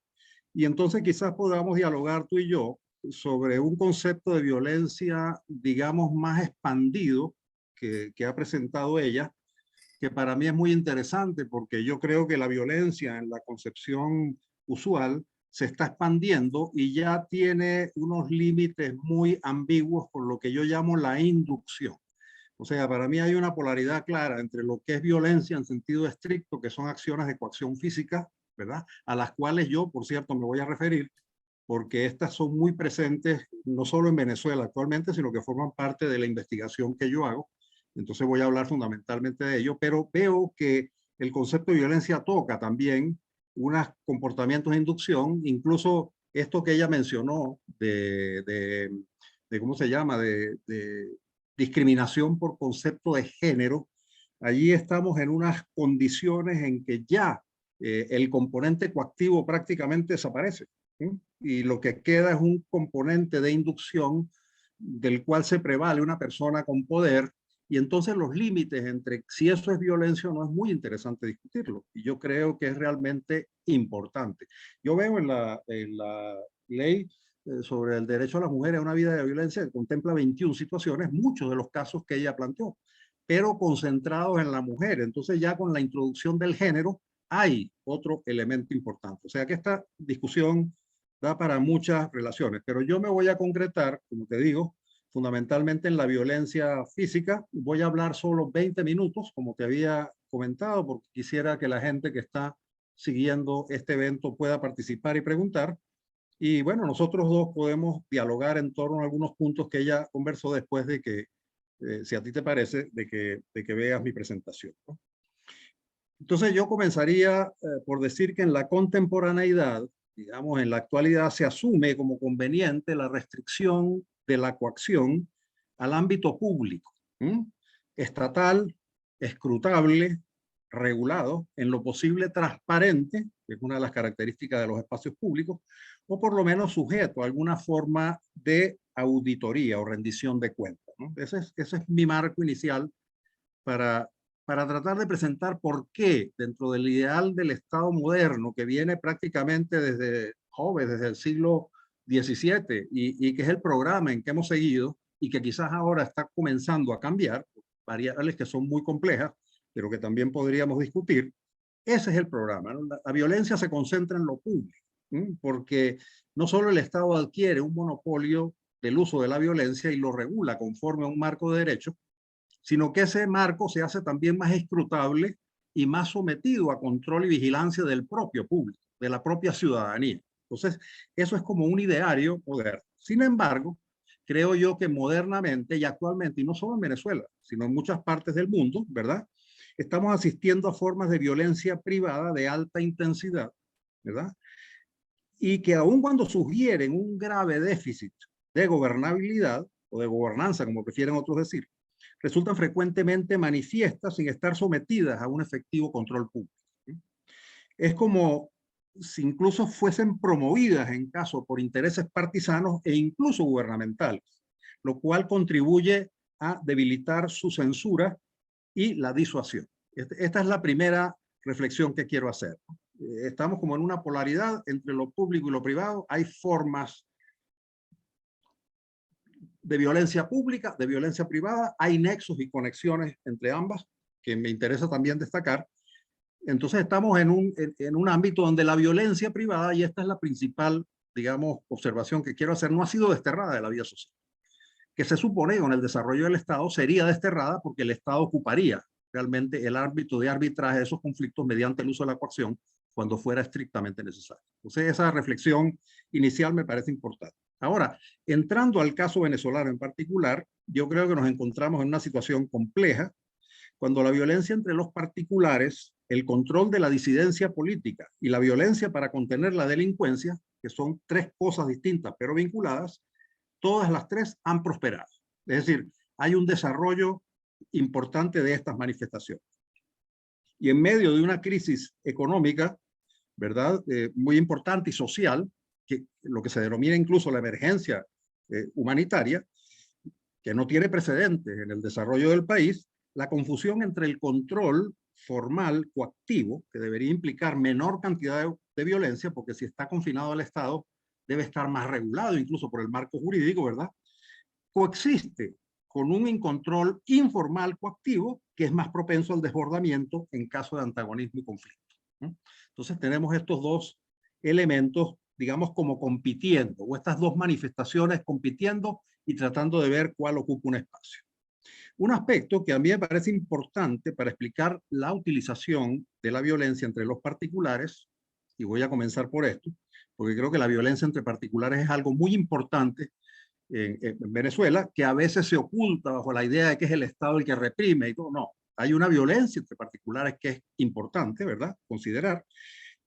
C: y entonces quizás podamos dialogar tú y yo sobre un concepto de violencia, digamos, más expandido que ha presentado ella, que para mí es muy interesante porque yo creo que la violencia en la concepción usual se está expandiendo y ya tiene unos límites muy ambiguos con lo que yo llamo la inducción. O sea, para mí hay una polaridad clara entre lo que es violencia en sentido estricto, que son acciones de coacción física, ¿verdad? A las cuales yo, por cierto, me voy a referir, porque estas son muy presentes no solo en Venezuela actualmente, sino que forman parte de la investigación que yo hago. Entonces voy a hablar fundamentalmente de ello, pero veo que el concepto de violencia toca también unos comportamientos de inducción, incluso esto que ella mencionó de ¿cómo se llama? De discriminación por concepto de género. Allí estamos en unas condiciones en que ya el componente coactivo prácticamente desaparece, ¿sí? Y lo que queda es un componente de inducción del cual se prevale una persona con poder, y entonces los límites entre si eso es violencia o no es muy interesante discutirlo, y yo creo que es realmente importante. Yo veo en la ley sobre el derecho a las mujeres a una vida de violencia, que contempla 21 situaciones, muchos de los casos que ella planteó, pero concentrados en la mujer. Entonces ya con la introducción del género hay otro elemento importante. O sea que esta discusión da para muchas relaciones, pero yo me voy a concretar, como te digo, fundamentalmente en la violencia física. Voy a hablar solo 20 minutos, como te había comentado, porque quisiera que la gente que está siguiendo este evento pueda participar y preguntar. Y bueno, nosotros dos podemos dialogar en torno a algunos puntos que ella conversó después de que, si a ti te parece, de que veas mi presentación, ¿no? Entonces yo comenzaría por decir que en la contemporaneidad, digamos, en la actualidad se asume como conveniente la restricción de la coacción al ámbito público, estatal, escrutable, regulado, en lo posible transparente, que es una de las características de los espacios públicos, o por lo menos sujeto a alguna forma de auditoría o rendición de cuentas, ¿no? Ese es mi marco inicial para tratar de presentar por qué dentro del ideal del Estado moderno, que viene prácticamente desde desde el siglo XVII, y que es el programa en que hemos seguido, y que quizás ahora está comenzando a cambiar, variables que son muy complejas, pero que también podríamos discutir. Ese es el programa, ¿no? La violencia se concentra en lo público, porque no solo el Estado adquiere un monopolio del uso de la violencia y lo regula conforme a un marco de derecho, sino que ese marco se hace también más escrutable y más sometido a control y vigilancia del propio público, de la propia ciudadanía. Entonces, eso es como un ideario moderno. Sin embargo, creo yo que modernamente y actualmente, y no solo en Venezuela, sino en muchas partes del mundo, ¿verdad?, estamos asistiendo a formas de violencia privada de alta intensidad, ¿verdad?, y que aun cuando sugieren un grave déficit de gobernabilidad o de gobernanza, como prefieren otros decir, resultan frecuentemente manifiestas sin estar sometidas a un efectivo control público. Es como si incluso fuesen promovidas en caso por intereses partisanos e incluso gubernamentales, lo cual contribuye a debilitar su censura y la disuasión. Esta es la primera reflexión que quiero hacer. Estamos como en una polaridad entre lo público y lo privado. Hay formas de violencia pública, de violencia privada, hay nexos y conexiones entre ambas que me interesa también destacar. Entonces estamos en un ámbito donde la violencia privada, y esta es la principal, digamos, observación que quiero hacer, no ha sido desterrada de la vida social, que se supone que con el desarrollo del Estado sería desterrada porque el Estado ocuparía realmente el ámbito de arbitraje de esos conflictos mediante el uso de la coacción cuando fuera estrictamente necesario. Entonces esa reflexión inicial me parece importante. Ahora, entrando al caso venezolano en particular, yo creo que nos encontramos en una situación compleja cuando la violencia entre los particulares, el control de la disidencia política y la violencia para contener la delincuencia, que son tres cosas distintas pero vinculadas, todas las tres han prosperado. Es decir, hay un desarrollo importante de estas manifestaciones. Y en medio de una crisis económica, ¿verdad?, muy importante y social, que lo que se denomina incluso la emergencia humanitaria, que no tiene precedentes en el desarrollo del país, la confusión entre el control formal coactivo, que debería implicar menor cantidad de violencia, porque si está confinado al Estado, debe estar más regulado incluso por el marco jurídico, ¿verdad?, coexiste con un incontrol informal coactivo que es más propenso al desbordamiento en caso de antagonismo y conflicto, ¿no? Entonces tenemos estos dos elementos, digamos, como compitiendo, o estas dos manifestaciones compitiendo y tratando de ver cuál ocupa un espacio. Un aspecto que a mí me parece importante para explicar la utilización de la violencia entre los particulares, y voy a comenzar por esto, porque creo que la violencia entre particulares es algo muy importante en Venezuela, que a veces se oculta bajo la idea de que es el Estado el que reprime y todo. No, hay una violencia entre particulares que es importante, ¿verdad?, considerar,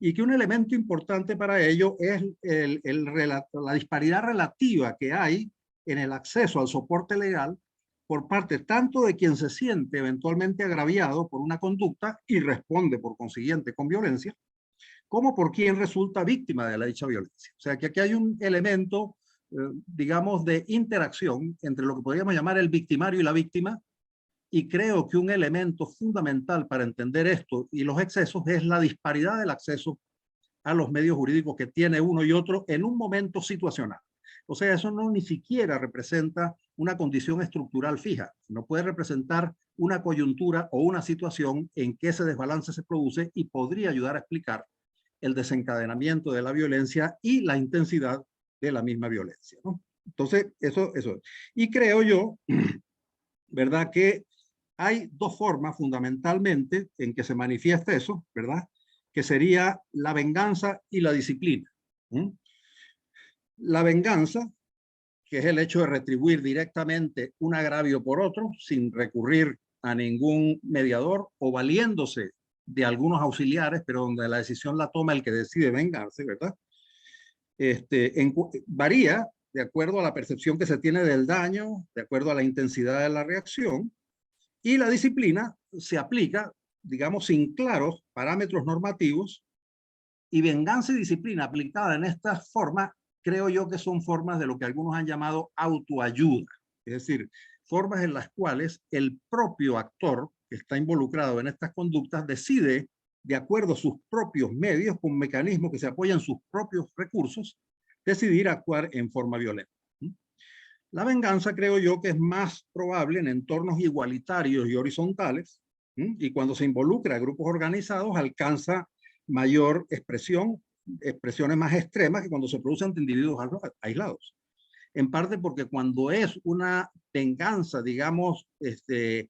C: y que un elemento importante para ello es la disparidad relativa que hay en el acceso al soporte legal por parte tanto de quien se siente eventualmente agraviado por una conducta y responde por consiguiente con violencia, como por quien resulta víctima de la dicha violencia. O sea que aquí hay un elemento, digamos, de interacción entre lo que podríamos llamar el victimario y la víctima, y creo que un elemento fundamental para entender esto y los excesos es la disparidad del acceso a los medios jurídicos que tiene uno y otro en un momento situacional. O sea, eso no ni siquiera representa una condición estructural fija, no puede representar una coyuntura o una situación en que ese desbalance se produce y podría ayudar a explicar el desencadenamiento de la violencia y la intensidad de la misma violencia, ¿no? Entonces, eso. Y creo yo, ¿verdad?, que hay dos formas fundamentalmente en que se manifiesta eso, ¿verdad?, que sería la venganza y la disciplina. La venganza, que es el hecho de retribuir directamente un agravio por otro, sin recurrir a ningún mediador o valiéndose de algunos auxiliares, pero donde la decisión la toma el que decide vengarse, ¿verdad? Varía de acuerdo a la percepción que se tiene del daño, de acuerdo a la intensidad de la reacción, y la disciplina se aplica, digamos, sin claros parámetros normativos, y venganza y disciplina aplicada en estas formas, creo yo que son formas de lo que algunos han llamado autoayuda, es decir, formas en las cuales el propio actor que está involucrado en estas conductas decide, de acuerdo a sus propios medios, con mecanismos que se apoyan en sus propios recursos, decidir actuar en forma violenta. La venganza creo yo que es más probable en entornos igualitarios y horizontales, y cuando se involucra a grupos organizados alcanza mayor expresiones más extremas que cuando se producen ante individuos aislados. En parte porque cuando es una venganza, digamos, de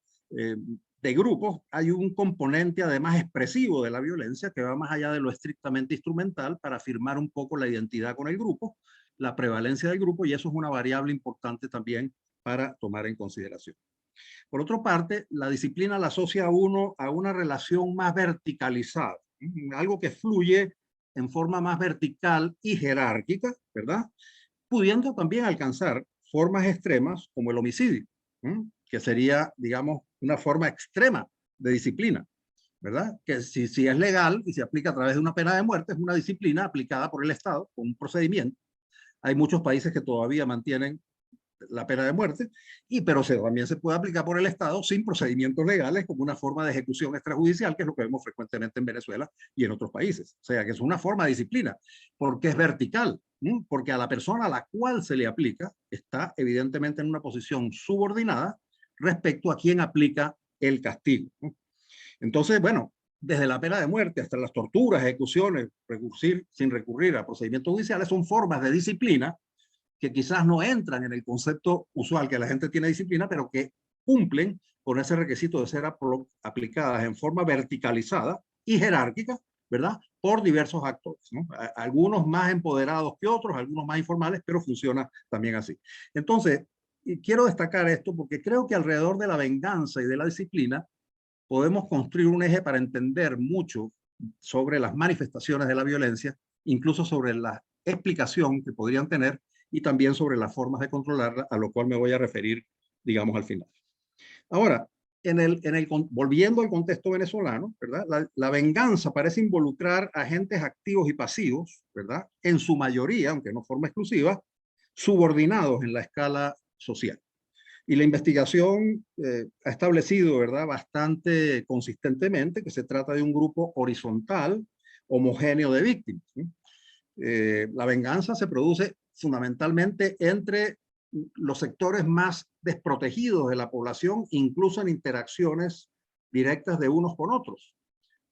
C: grupos, hay un componente además expresivo de la violencia que va más allá de lo estrictamente instrumental para afirmar un poco la identidad con el grupo, la prevalencia del grupo, y eso es una variable importante también para tomar en consideración. Por otra parte, la disciplina la asocia a uno a una relación más verticalizada, algo que fluye en forma más vertical y jerárquica, ¿verdad?, pudiendo también alcanzar formas extremas como el homicidio, que sería, digamos, una forma extrema de disciplina, ¿verdad? Que si es legal y se aplica a través de una pena de muerte, es una disciplina aplicada por el Estado con un procedimiento. Hay muchos países que todavía mantienen la pena de muerte, pero también se puede aplicar por el Estado sin procedimientos legales como una forma de ejecución extrajudicial, que es lo que vemos frecuentemente en Venezuela y en otros países. O sea, que es una forma de disciplina, porque es vertical, porque a la persona a la cual se le aplica está evidentemente en una posición subordinada respecto a quien aplica el castigo. Entonces, bueno, desde la pena de muerte hasta las torturas, ejecuciones, sin recurrir a procedimientos judiciales, son formas de disciplina que quizás no entran en el concepto usual que la gente tiene disciplina, pero que cumplen con ese requisito de ser aplicadas en forma verticalizada y jerárquica, ¿verdad?, por diversos actores, ¿no? Algunos más empoderados que otros, algunos más informales, pero funciona también así. Entonces, quiero destacar esto porque creo que alrededor de la venganza y de la disciplina podemos construir un eje para entender mucho sobre las manifestaciones de la violencia, incluso sobre la explicación que podrían tener y también sobre las formas de controlarla, a lo cual me voy a referir, digamos, al final. Ahora, volviendo al contexto venezolano, ¿verdad?, la venganza parece involucrar agentes activos y pasivos, ¿verdad?, en su mayoría, aunque no forma exclusiva, subordinados en la escala social. Y la investigación ha establecido, ¿verdad?, bastante consistentemente que se trata de un grupo horizontal, homogéneo de víctimas, ¿sí? La venganza se produce fundamentalmente entre los sectores más desprotegidos de la población, incluso en interacciones directas de unos con otros,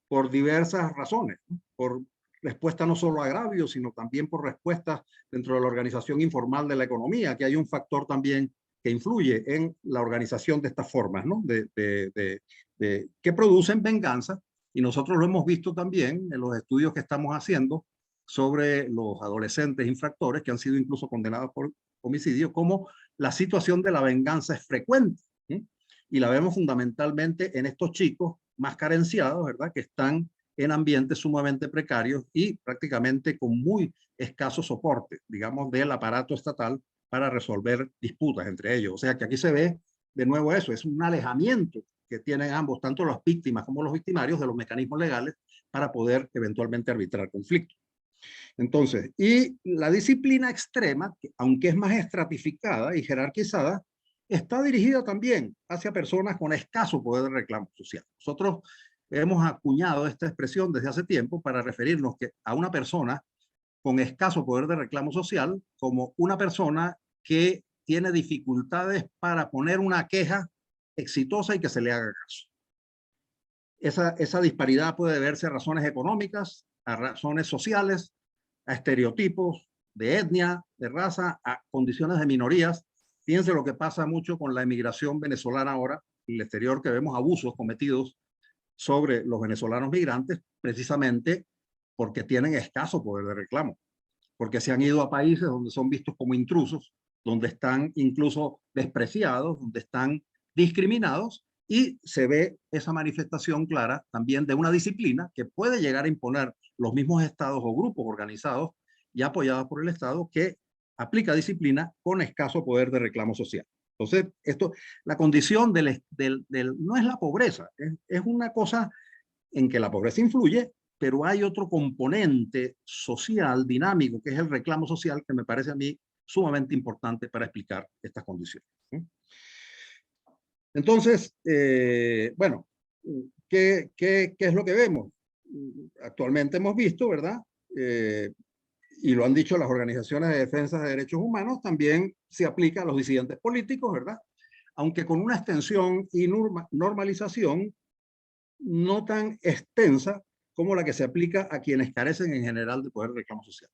C: por diversas razones, ¿no?, por respuesta no solo a agravios, sino también por respuestas dentro de la organización informal de la economía, que hay un factor también que influye en la organización de estas formas, ¿no?, que producen venganza, y nosotros lo hemos visto también en los estudios que estamos haciendo sobre los adolescentes infractores que han sido incluso condenados por homicidio, como la situación de la venganza es frecuente, ¿sí?, y la vemos fundamentalmente en estos chicos más carenciados, ¿verdad?, que están en ambientes sumamente precarios y prácticamente con muy escaso soporte, digamos, del aparato estatal para resolver disputas entre ellos. O sea que aquí se ve de nuevo eso, es un alejamiento que tienen ambos, tanto las víctimas como los victimarios, de los mecanismos legales para poder eventualmente arbitrar conflictos. Entonces, y la disciplina extrema, que aunque es más estratificada y jerarquizada, está dirigida también hacia personas con escaso poder de reclamo social. Nosotros hemos acuñado esta expresión desde hace tiempo para referirnos a una persona con escaso poder de reclamo social como una persona que tiene dificultades para poner una queja exitosa y que se le haga caso. Esa disparidad puede deberse a razones económicas, a razones sociales, a estereotipos de etnia, de raza, a condiciones de minorías. Fíjense lo que pasa mucho con la emigración venezolana ahora, en el exterior, que vemos abusos cometidos sobre los venezolanos migrantes, precisamente porque tienen escaso poder de reclamo, porque se han ido a países donde son vistos como intrusos, donde están incluso despreciados, donde están discriminados, y se ve esa manifestación clara también de una disciplina que puede llegar a imponer los mismos estados o grupos organizados y apoyados por el Estado, que aplica disciplina con escaso poder de reclamo social. Entonces, la condición no es la pobreza, es una cosa en que la pobreza influye, pero hay otro componente social dinámico, que es el reclamo social, que me parece a mí sumamente importante para explicar estas condiciones. Entonces, bueno, ¿qué es lo que vemos? Actualmente hemos visto, ¿verdad? Y lo han dicho las organizaciones de defensa de derechos humanos, también se aplica a los disidentes políticos, ¿verdad? Aunque con una extensión y normalización no tan extensa como la que se aplica a quienes carecen en general de poder de reclamo social.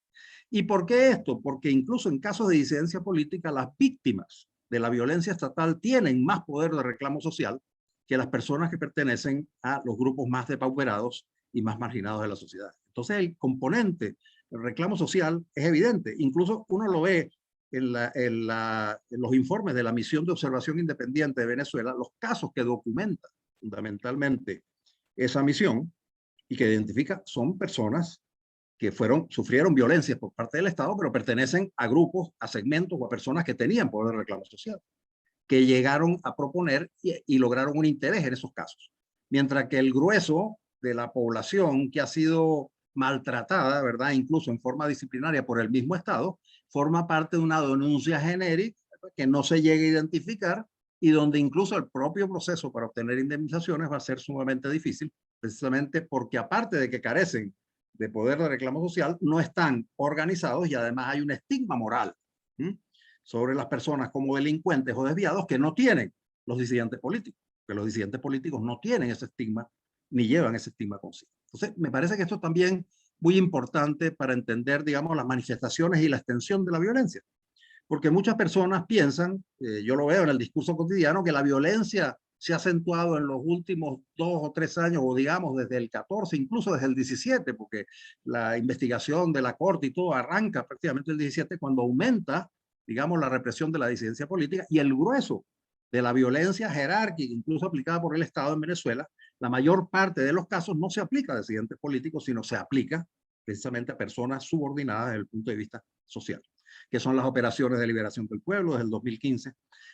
C: ¿Y por qué esto? Porque incluso en casos de disidencia política, las víctimas de la violencia estatal tienen más poder de reclamo social que las personas que pertenecen a los grupos más depauperados y más marginados de la sociedad. Entonces, el componente del reclamo social es evidente. Incluso uno lo ve en los informes de la Misión de Observación Independiente de Venezuela, los casos que documenta fundamentalmente esa misión y que identifica son personas que sufrieron violencia por parte del Estado, pero pertenecen a grupos, a segmentos o a personas que tenían poder de reclamo social, que llegaron a proponer y lograron un interés en esos casos. Mientras que el grueso de la población que ha sido maltratada, ¿verdad? Incluso en forma disciplinaria por el mismo Estado, forma parte de una denuncia genérica que no se llega a identificar y donde incluso el propio proceso para obtener indemnizaciones va a ser sumamente difícil, precisamente porque aparte de que carecen de poder de reclamo social, no están organizados y además hay un estigma moral sobre las personas como delincuentes o desviados que no tienen los disidentes políticos, que los disidentes políticos no tienen ese estigma ni llevan ese estigma consigo. Entonces, me parece que esto es también muy importante para entender, digamos, las manifestaciones y la extensión de la violencia. Porque muchas personas piensan, yo lo veo en el discurso cotidiano, que la violencia se ha acentuado en los últimos 2 o 3 años, o digamos desde el 14, incluso desde el 17, porque la investigación de la Corte y todo arranca prácticamente el 17, cuando aumenta, digamos, la represión de la disidencia política y el grueso de la violencia jerárquica, incluso aplicada por el Estado en Venezuela. La mayor parte de los casos no se aplica a disidentes políticos, sino se aplica precisamente a personas subordinadas desde el punto de vista social, que son las operaciones de liberación del pueblo desde el 2015,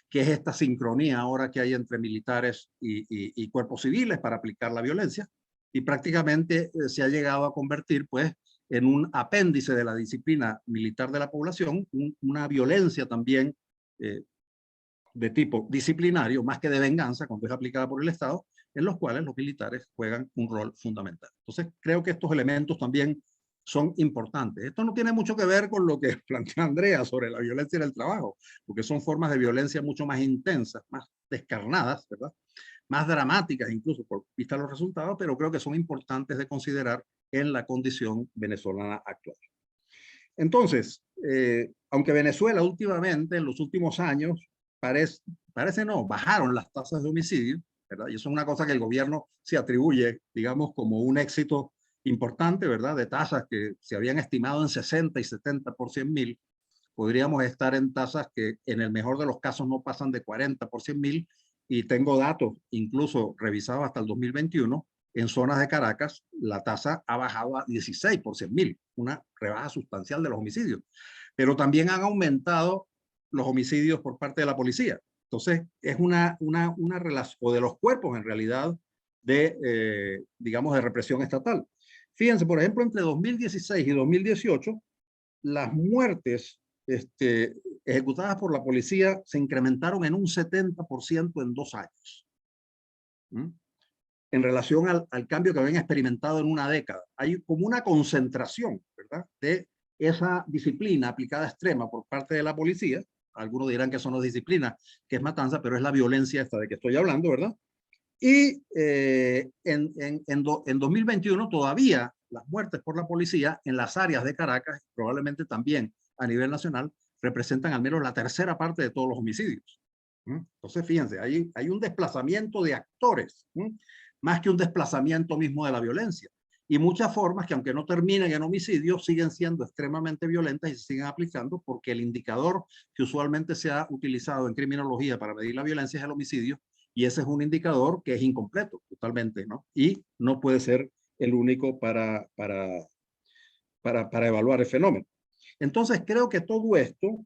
C: que es esta sincronía ahora que hay entre militares y cuerpos civiles para aplicar la violencia, y prácticamente se ha llegado a convertir pues en un apéndice de la disciplina militar de la población, una violencia también de tipo disciplinario, más que de venganza, cuando es aplicada por el Estado, en los cuales los militares juegan un rol fundamental. Entonces, creo que estos elementos también son importantes. Esto no tiene mucho que ver con lo que plantea Andrea sobre la violencia en el trabajo, porque son formas de violencia mucho más intensas, más descarnadas, ¿verdad? Más dramáticas incluso por vista de los resultados, pero creo que son importantes de considerar en la condición venezolana actual. Entonces, aunque Venezuela últimamente, en los últimos años, parece no, bajaron las tasas de homicidio, ¿verdad? Y eso es una cosa que el gobierno se atribuye, digamos, como un éxito importante, ¿verdad? De tasas que se habían estimado en 60 y 70 por 100.000, podríamos estar en tasas que en el mejor de los casos no pasan de 40 por 100.000, y tengo datos incluso revisados hasta el 2021, en zonas de Caracas la tasa ha bajado a 16 por 100.000, una rebaja sustancial de los homicidios, pero también han aumentado los homicidios por parte de la policía. Entonces es una relación, o de los cuerpos en realidad, de, digamos, de represión estatal. Fíjense, por ejemplo, entre 2016 y 2018, las muertes ejecutadas por la policía se incrementaron en un 70% en 2 años. En relación al cambio que habían experimentado en una década. Hay como una concentración, ¿verdad?, de esa disciplina aplicada extrema por parte de la policía, algunos dirán que eso no es disciplina, que es matanza, pero es la violencia esta de que estoy hablando, ¿verdad? Y en 2021 todavía las muertes por la policía en las áreas de Caracas, probablemente también a nivel nacional, representan al menos la tercera parte de todos los homicidios. Entonces, fíjense, hay un desplazamiento de actores, más que un desplazamiento mismo de la violencia. Y muchas formas que, aunque no terminen en homicidios, siguen siendo extremadamente violentas y se siguen aplicando porque el indicador que usualmente se ha utilizado en criminología para medir la violencia es el homicidio, y ese es un indicador que es incompleto totalmente, ¿no? Y no puede ser el único para evaluar el fenómeno. Entonces, creo que todo esto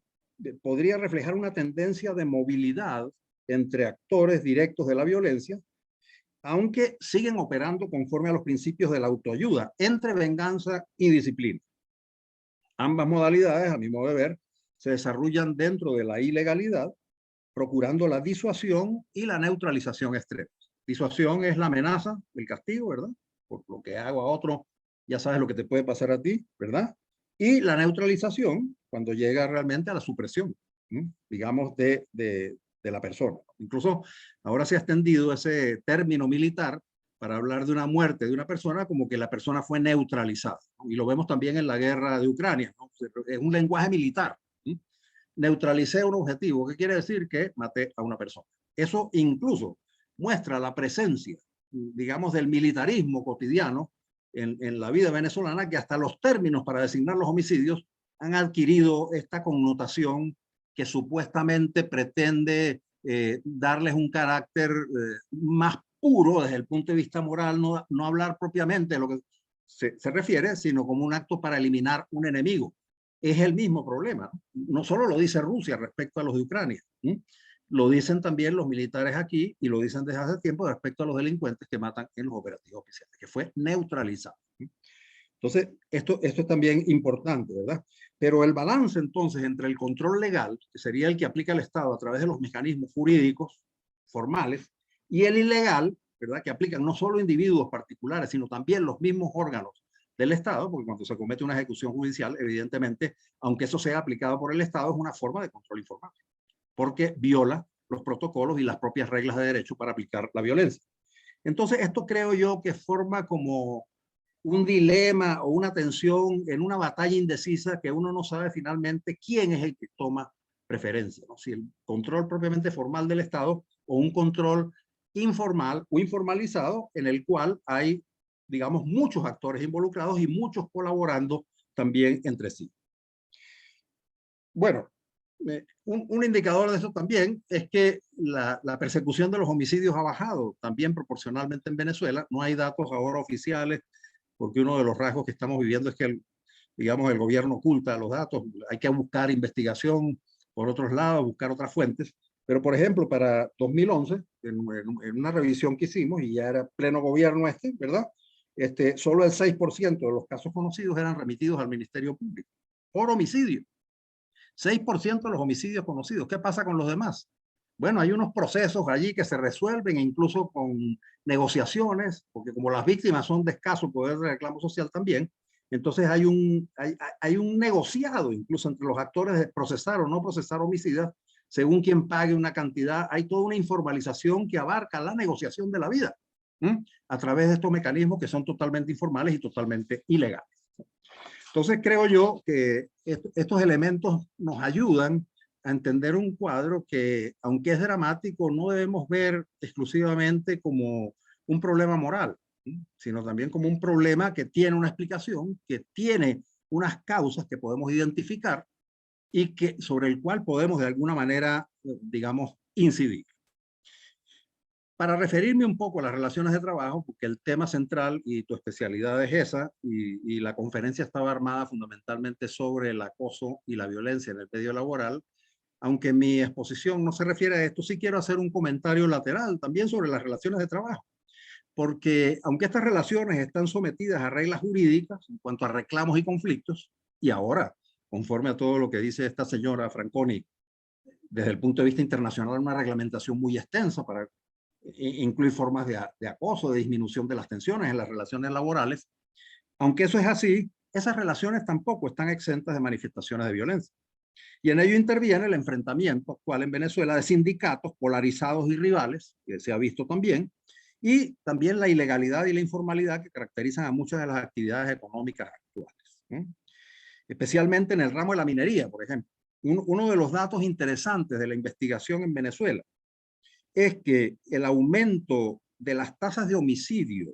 C: podría reflejar una tendencia de movilidad entre actores directos de la violencia, aunque siguen operando conforme a los principios de la autoayuda, entre venganza y disciplina. Ambas modalidades, a mi modo de ver, se desarrollan dentro de la ilegalidad, procurando la disuasión y la neutralización extrema. Disuasión es la amenaza, el castigo, ¿verdad? Por lo que hago a otro, ya sabes lo que te puede pasar a ti, ¿verdad? Y la neutralización, cuando llega realmente a la supresión, digamos, de la persona. Incluso ahora se ha extendido ese término militar para hablar de una muerte de una persona como que la persona fue neutralizada, ¿no? Y lo vemos también en la guerra de Ucrania, ¿no? Es un lenguaje militar. Neutralicé un objetivo, ¿qué quiere decir? Que maté a una persona. Eso incluso muestra la presencia, digamos, del militarismo cotidiano en la vida venezolana, que hasta los términos para designar los homicidios han adquirido esta connotación que supuestamente pretende darles un carácter más puro desde el punto de vista moral, no hablar propiamente de lo que se refiere, sino como un acto para eliminar un enemigo. Es el mismo problema. No solo lo dice Rusia respecto a los de Ucrania, lo dicen también los militares aquí y lo dicen desde hace tiempo respecto a los delincuentes que matan en los operativos especiales, que fue neutralizado. Entonces, esto es también importante, ¿verdad? Pero el balance entonces entre el control legal, que sería el que aplica el Estado a través de los mecanismos jurídicos formales, y el ilegal, ¿verdad? Que aplican no solo individuos particulares, sino también los mismos órganos del Estado, porque cuando se comete una ejecución judicial, evidentemente, aunque eso sea aplicado por el Estado, es una forma de control informal, porque viola los protocolos y las propias reglas de derecho para aplicar la violencia. Entonces, esto creo yo que forma como un dilema o una tensión en una batalla indecisa que uno no sabe finalmente quién es el que toma preferencia, ¿no? Si el control propiamente formal del Estado o un control informal o informalizado en el cual hay, digamos, muchos actores involucrados y muchos colaborando también entre sí. Bueno, un indicador de eso también es que la persecución de los homicidios ha bajado también proporcionalmente en Venezuela. No hay datos ahora oficiales, porque uno de los rasgos que estamos viviendo es que, digamos, el gobierno oculta los datos. Hay que buscar investigación por otros lados, buscar otras fuentes. Pero, por ejemplo, para 2011, en una revisión que hicimos, y ya era pleno gobierno ¿verdad? Solo el 6% de los casos conocidos eran remitidos al Ministerio Público por homicidio. 6% de los homicidios conocidos. ¿Qué pasa con los demás? Bueno, hay unos procesos allí que se resuelven incluso con negociaciones, porque como las víctimas son de escaso poder de reclamo social también, entonces hay un negociado incluso entre los actores de procesar o no procesar homicidas, según quien pague una cantidad. Hay toda una informalización que abarca la negociación de la vida a través de estos mecanismos que son totalmente informales y totalmente ilegales. Entonces creo yo que estos elementos nos ayudan a entender un cuadro que, aunque es dramático, no debemos ver exclusivamente como un problema moral, sino también como un problema que tiene una explicación, que tiene unas causas que podemos identificar y que, sobre el cual podemos de alguna manera, digamos, incidir. Para referirme un poco a las relaciones de trabajo, porque el tema central y tu especialidad es esa, y la conferencia estaba armada fundamentalmente sobre el acoso y la violencia en el medio laboral, aunque mi exposición no se refiere a esto, sí quiero hacer un comentario lateral también sobre las relaciones de trabajo, porque aunque estas relaciones están sometidas a reglas jurídicas en cuanto a reclamos y conflictos, y ahora, conforme a todo lo que dice esta señora Franconi, desde el punto de vista internacional, una reglamentación muy extensa para incluir formas de acoso, de disminución de las tensiones en las relaciones laborales. Aunque eso es así, esas relaciones tampoco están exentas de manifestaciones de violencia. Y en ello interviene el enfrentamiento actual en Venezuela de sindicatos polarizados y rivales, que se ha visto también, y también la ilegalidad y la informalidad que caracterizan a muchas de las actividades económicas actuales, ¿eh? Especialmente en el ramo de la minería, por ejemplo. Uno de los datos interesantes de la investigación en Venezuela es que el aumento de las tasas de homicidio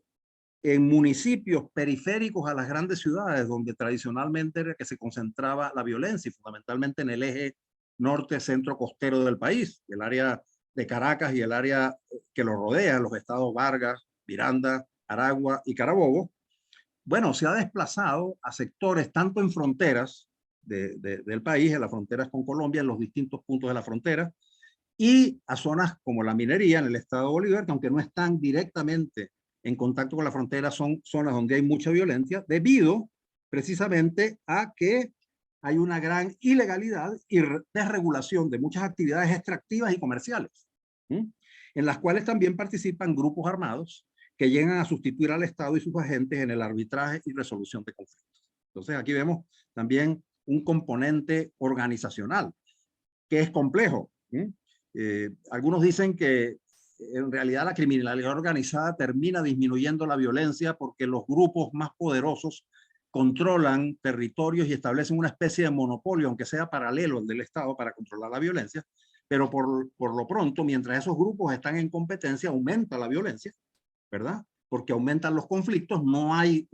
C: en municipios periféricos a las grandes ciudades, donde tradicionalmente era que se concentraba la violencia, y fundamentalmente en el eje norte-centro costero del país, el área de Caracas y el área que lo rodea, los estados Vargas, Miranda, Aragua y Carabobo, bueno, se ha desplazado a sectores tanto en fronteras del país, en las fronteras con Colombia, en los distintos puntos de la frontera, y a zonas como la minería en el estado de Bolívar, que aunque no están directamente en contacto con la frontera, son zonas donde hay mucha violencia, debido precisamente a que hay una gran ilegalidad y desregulación de muchas actividades extractivas y comerciales, en las cuales también participan grupos armados que llegan a sustituir al Estado y sus agentes en el arbitraje y resolución de conflictos. Entonces aquí vemos también un componente organizacional que es complejo. Algunos dicen que en realidad la criminalidad organizada termina disminuyendo la violencia porque los grupos más poderosos controlan territorios y establecen una especie de monopolio, aunque sea paralelo al del Estado, para controlar la violencia, pero por lo pronto, mientras esos grupos están en competencia, aumenta la violencia, ¿verdad? Porque aumentan los conflictos, no hay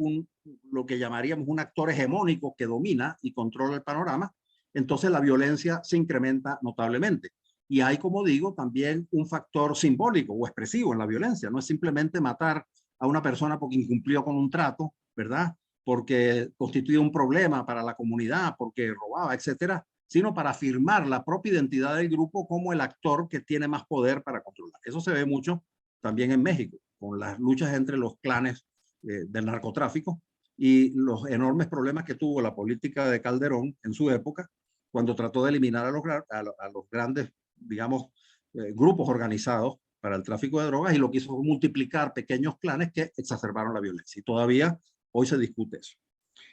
C: lo que llamaríamos un actor hegemónico que domina y controla el panorama, entonces la violencia se incrementa notablemente. Y hay, como digo, también un factor simbólico o expresivo en la violencia. No es simplemente matar a una persona porque incumplió con un trato, ¿verdad? Porque constituye un problema para la comunidad, porque robaba, etcétera, sino para afirmar la propia identidad del grupo como el actor que tiene más poder para controlar. Eso se ve mucho también en México, con las luchas entre los clanes del narcotráfico y los enormes problemas que tuvo la política de Calderón en su época, cuando trató de eliminar a los grandes, digamos, grupos organizados para el tráfico de drogas, y lo que hizo fue multiplicar pequeños clanes que exacerbaron la violencia. Y todavía hoy se discute eso.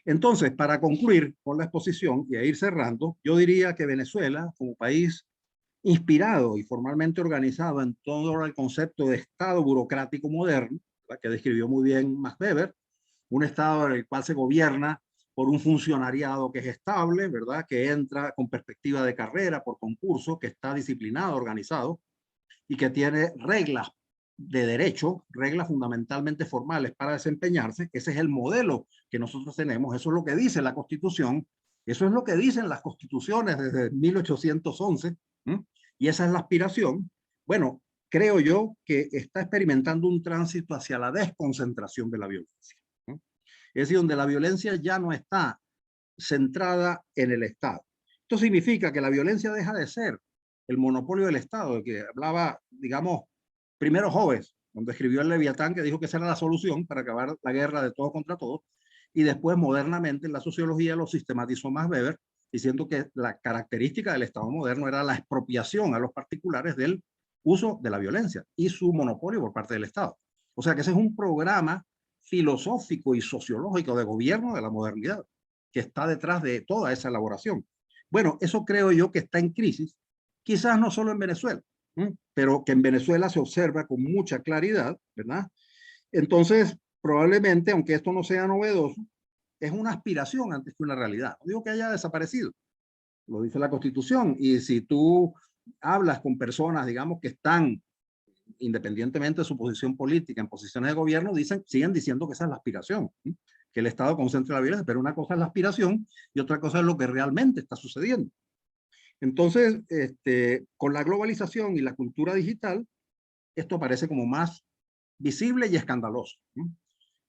C: Entonces, para concluir con la exposición y a ir cerrando, yo diría que Venezuela, como país inspirado y formalmente organizado en todo el concepto de Estado burocrático moderno, que describió muy bien Max Weber, un Estado en el cual se gobierna por un funcionariado que es estable, ¿verdad? Que entra con perspectiva de carrera, por concurso, que está disciplinado, organizado y que tiene reglas de derecho, reglas fundamentalmente formales para desempeñarse. Ese es el modelo que nosotros tenemos, eso es lo que dice la Constitución, eso es lo que dicen las constituciones desde 1811, y esa es la aspiración. Bueno, creo yo que está experimentando un tránsito hacia la desconcentración de la violencia. Es decir, donde la violencia ya no está centrada en el Estado. Esto significa que la violencia deja de ser el monopolio del Estado, de que hablaba, digamos, primero Hobbes, donde escribió el Leviatán, que dijo que esa era la solución para acabar la guerra de todos contra todos, y después modernamente en la sociología lo sistematizó Max Weber, diciendo que la característica del Estado moderno era la expropiación a los particulares del uso de la violencia y su monopolio por parte del Estado. O sea que ese es un programa filosófico y sociológico de gobierno de la modernidad que está detrás de toda esa elaboración. Bueno, eso creo yo que está en crisis, quizás no solo en Venezuela, pero que en Venezuela se observa con mucha claridad, ¿verdad? Entonces, probablemente, aunque esto no sea novedoso, es una aspiración antes que una realidad. No digo que haya desaparecido, lo dice la Constitución, y si tú hablas con personas, digamos, que están, independientemente de su posición política, en posiciones de gobierno, siguen diciendo que esa es la aspiración, que el Estado concentre la violencia, pero una cosa es la aspiración y otra cosa es lo que realmente está sucediendo. Entonces, con la globalización y la cultura digital, esto parece como más visible y escandaloso.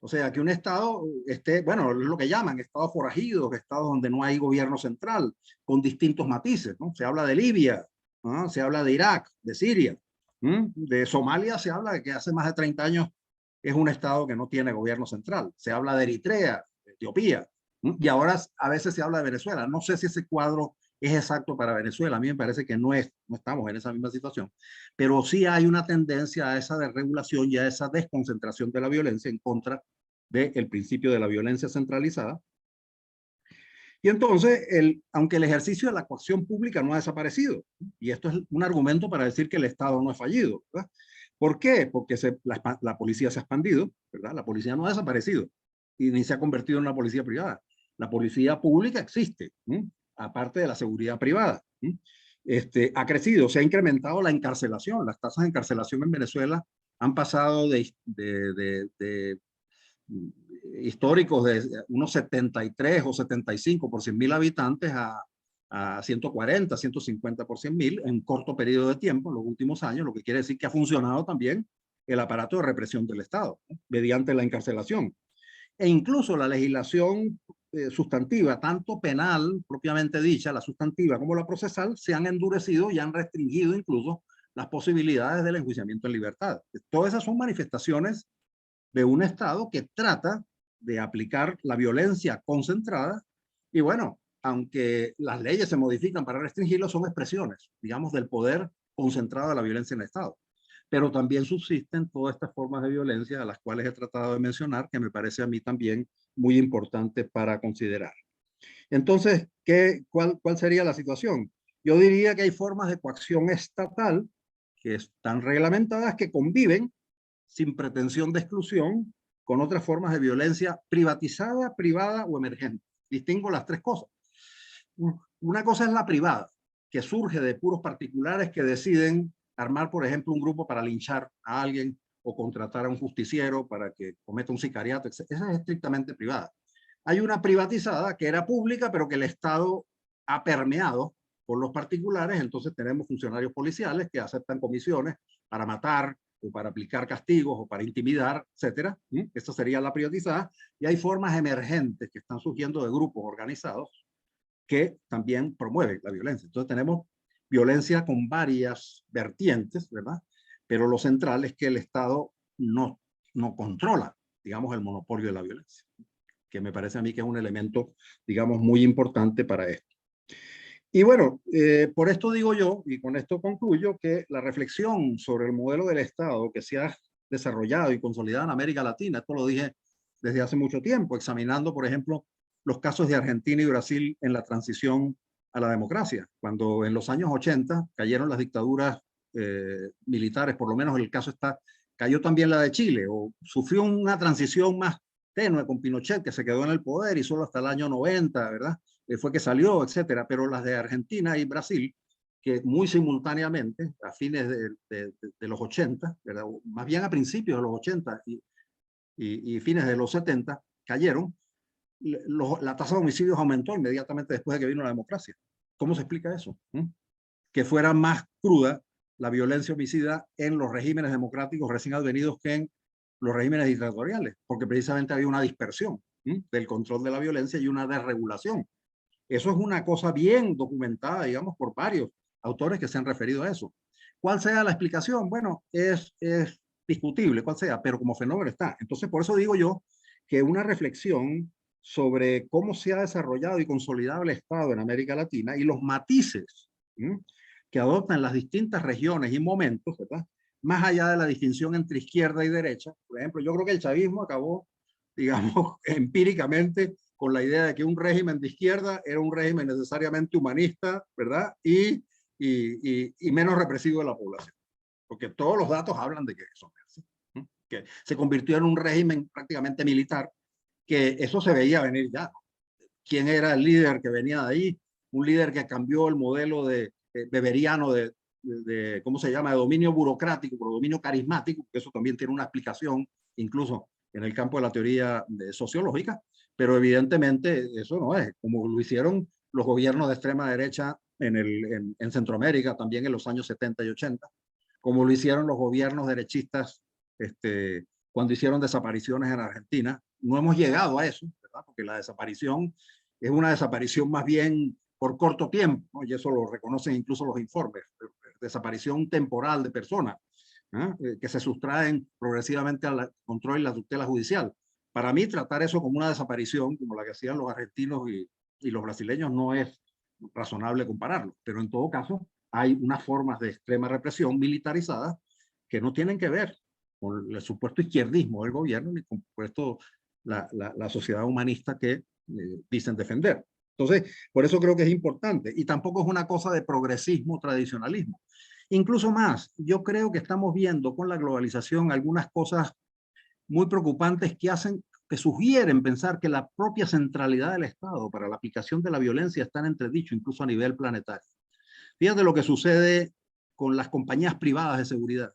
C: O sea, que un Estado esté, bueno, es lo que llaman estados forajidos, estados donde no hay gobierno central, con distintos matices, ¿no? Se habla de Libia, ¿no? Se habla de Irak, de Siria, de Somalia se habla de que hace más de 30 años es un Estado que no tiene gobierno central. Se habla de Eritrea, de Etiopía, y ahora a veces se habla de Venezuela. No sé si ese cuadro es exacto para Venezuela. A mí me parece que no estamos en esa misma situación, pero sí hay una tendencia a esa desregulación y a esa desconcentración de la violencia en contra del principio de la violencia centralizada, Y entonces, aunque el ejercicio de la coacción pública no ha desaparecido, y esto es un argumento para decir que el Estado no ha fallido, ¿verdad? ¿Por qué? Porque la policía se ha expandido, ¿verdad? La policía no ha desaparecido y ni se ha convertido en una policía privada. La policía pública existe, aparte de la seguridad privada. Ha crecido, se ha incrementado la encarcelación. Las tasas de encarcelación en Venezuela han pasado de históricos de unos 73 o 75 por 100.000 habitantes a 140, 150 por 100.000 en corto periodo de tiempo, en los últimos años, lo que quiere decir que ha funcionado también el aparato de represión del Estado, ¿no? Mediante la encarcelación. E incluso la legislación sustantiva, tanto penal propiamente dicha, la sustantiva como la procesal, se han endurecido y han restringido incluso las posibilidades del enjuiciamiento en libertad. Todas esas son manifestaciones de un Estado que trata de aplicar la violencia concentrada y bueno, aunque las leyes se modifican para restringirlo, son expresiones, digamos, del poder concentrado de la violencia en el Estado. Pero también subsisten todas estas formas de violencia a las cuales he tratado de mencionar, que me parece a mí también muy importante para considerar. Entonces, ¿cuál sería la situación? Yo diría que hay formas de coacción estatal que están reglamentadas, que conviven sin pretensión de exclusión con otras formas de violencia privatizada, privada o emergente. Distingo las tres cosas. Una cosa es la privada, que surge de puros particulares que deciden armar, por ejemplo, un grupo para linchar a alguien o contratar a un justiciero para que cometa un sicariato, etc. Esa es estrictamente privada. Hay una privatizada que era pública, pero que el Estado ha permeado por los particulares, entonces tenemos funcionarios policiales que aceptan comisiones para matar o para aplicar castigos o para intimidar, etcétera. Esto sería la privatizada. Y hay formas emergentes que están surgiendo de grupos organizados que también promueven la violencia. Entonces tenemos violencia con varias vertientes, ¿verdad? Pero lo central es que el Estado no controla, digamos, el monopolio de la violencia, que me parece a mí que es un elemento, digamos, muy importante para esto. Y bueno, por esto digo yo, y con esto concluyo, que la reflexión sobre el modelo del Estado que se ha desarrollado y consolidado en América Latina, esto lo dije desde hace mucho tiempo, examinando, por ejemplo, los casos de Argentina y Brasil en la transición a la democracia, cuando en los años 80 cayeron las dictaduras militares, por lo menos el caso cayó también la de Chile, o sufrió una transición más tenue con Pinochet, que se quedó en el poder y solo hasta el año 90, ¿verdad? Fue que salió, etcétera, pero las de Argentina y Brasil, que muy simultáneamente, a fines de los 80, ¿verdad? Más bien a principios de los 80 y fines de los 70, cayeron, la tasa de homicidios aumentó inmediatamente después de que vino la democracia. ¿Cómo se explica eso? Que fuera más cruda la violencia homicida en los regímenes democráticos recién advenidos que en los regímenes dictatoriales, porque precisamente había una dispersión del control de la violencia y una desregulación. Eso es una cosa bien documentada, digamos, por varios autores que se han referido a eso. ¿Cuál sea la explicación? Bueno, es discutible cuál sea, pero como fenómeno está. Entonces, por eso digo yo que una reflexión sobre cómo se ha desarrollado y consolidado el Estado en América Latina y los matices que adoptan las distintas regiones y momentos, ¿verdad? Más allá de la distinción entre izquierda y derecha. Por ejemplo, yo creo que el chavismo acabó, digamos, empíricamente con la idea de que un régimen de izquierda era un régimen necesariamente humanista, ¿verdad? Y menos represivo de la población. Porque todos los datos hablan de que eso es así. Que se convirtió en un régimen prácticamente militar, que eso se veía venir ya. ¿Quién era el líder que venía de ahí? Un líder que cambió el modelo beberiano de ¿cómo se llama?, de dominio burocrático por dominio carismático, que eso también tiene una explicación, incluso en el campo de la teoría sociológica, pero evidentemente eso no es, como lo hicieron los gobiernos de extrema derecha en Centroamérica, también en los años 70 y 80, como lo hicieron los gobiernos derechistas cuando hicieron desapariciones en Argentina. No hemos llegado a eso, ¿verdad? Porque la desaparición es una desaparición más bien por corto tiempo, ¿no? Y eso lo reconocen incluso los informes, desaparición temporal de personas, que se sustraen progresivamente al control y la tutela judicial. Para mí, tratar eso como una desaparición, como la que hacían los argentinos y los brasileños, no es razonable compararlo, pero en todo caso hay unas formas de extrema represión militarizada que no tienen que ver con el supuesto izquierdismo del gobierno ni con supuesto la sociedad humanista que dicen defender. Entonces, por eso creo que es importante. Y tampoco es una cosa de progresismo, tradicionalismo. Incluso más, yo creo que estamos viendo con la globalización algunas cosas muy preocupantes que sugieren pensar que la propia centralidad del Estado para la aplicación de la violencia está en entredicho, incluso a nivel planetario. Fíjate lo que sucede con las compañías privadas de seguridad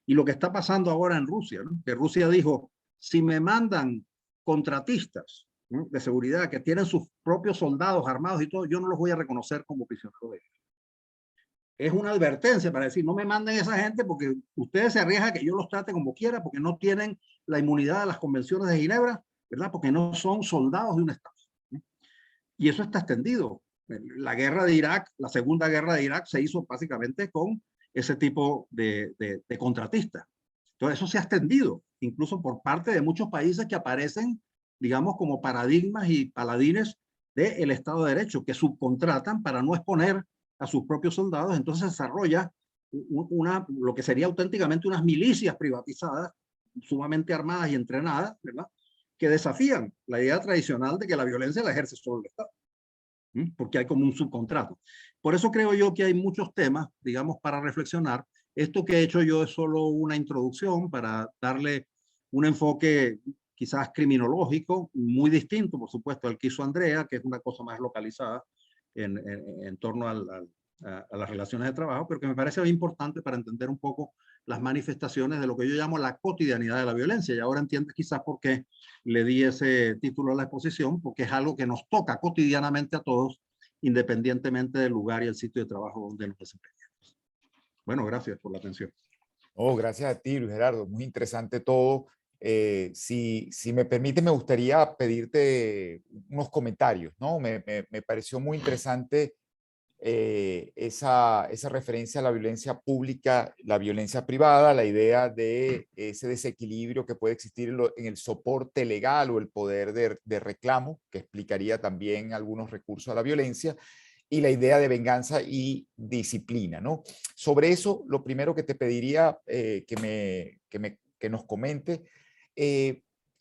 C: y lo que está pasando ahora en Rusia, ¿no? Que Rusia dijo, si me mandan contratistas, ¿no?, de seguridad que tienen sus propios soldados armados y todo, yo no los voy a reconocer como prisioneros de guerra. Es una advertencia para decir, no me manden esa gente porque ustedes se arriesgan a que yo los trate como quiera porque no tienen la inmunidad de las convenciones de Ginebra, ¿verdad? Porque no son soldados de un Estado, ¿no? Y eso está extendido. La guerra de Irak, la segunda guerra de Irak se hizo básicamente con ese tipo de contratistas. Entonces eso se ha extendido, incluso por parte de muchos países que aparecen, digamos, como paradigmas y paladines del Estado de Derecho, que subcontratan para no exponer a sus propios soldados. Entonces se desarrolla lo que sería auténticamente unas milicias privatizadas, sumamente armadas y entrenadas, ¿verdad?, que desafían la idea tradicional de que la violencia la ejerce solo el Estado, porque hay como un subcontrato. Por eso creo yo que hay muchos temas, digamos, para reflexionar. Esto que he hecho yo es solo una introducción para darle un enfoque quizás criminológico, muy distinto, por supuesto, al que hizo Andrea, que es una cosa más localizada en torno a las relaciones de trabajo, pero que me parece importante para entender un poco las manifestaciones de lo que yo llamo la cotidianidad de la violencia. Y ahora entiendes quizás por qué le di ese título a la exposición, porque es algo que nos toca cotidianamente a todos, independientemente del lugar y el sitio de trabajo donde nos desempeñamos. Bueno, gracias por la atención.
A: Oh, gracias a ti, Luis Gerardo. Muy interesante todo. Si me permite, me gustaría pedirte unos comentarios, ¿no? Me pareció muy interesante esa referencia a la violencia pública, la violencia privada, la idea de ese desequilibrio que puede existir en el soporte legal o el poder de reclamo, que explicaría también algunos recursos a la violencia, y la idea de venganza y disciplina, ¿no? Sobre eso, lo primero que te pediría que nos comente,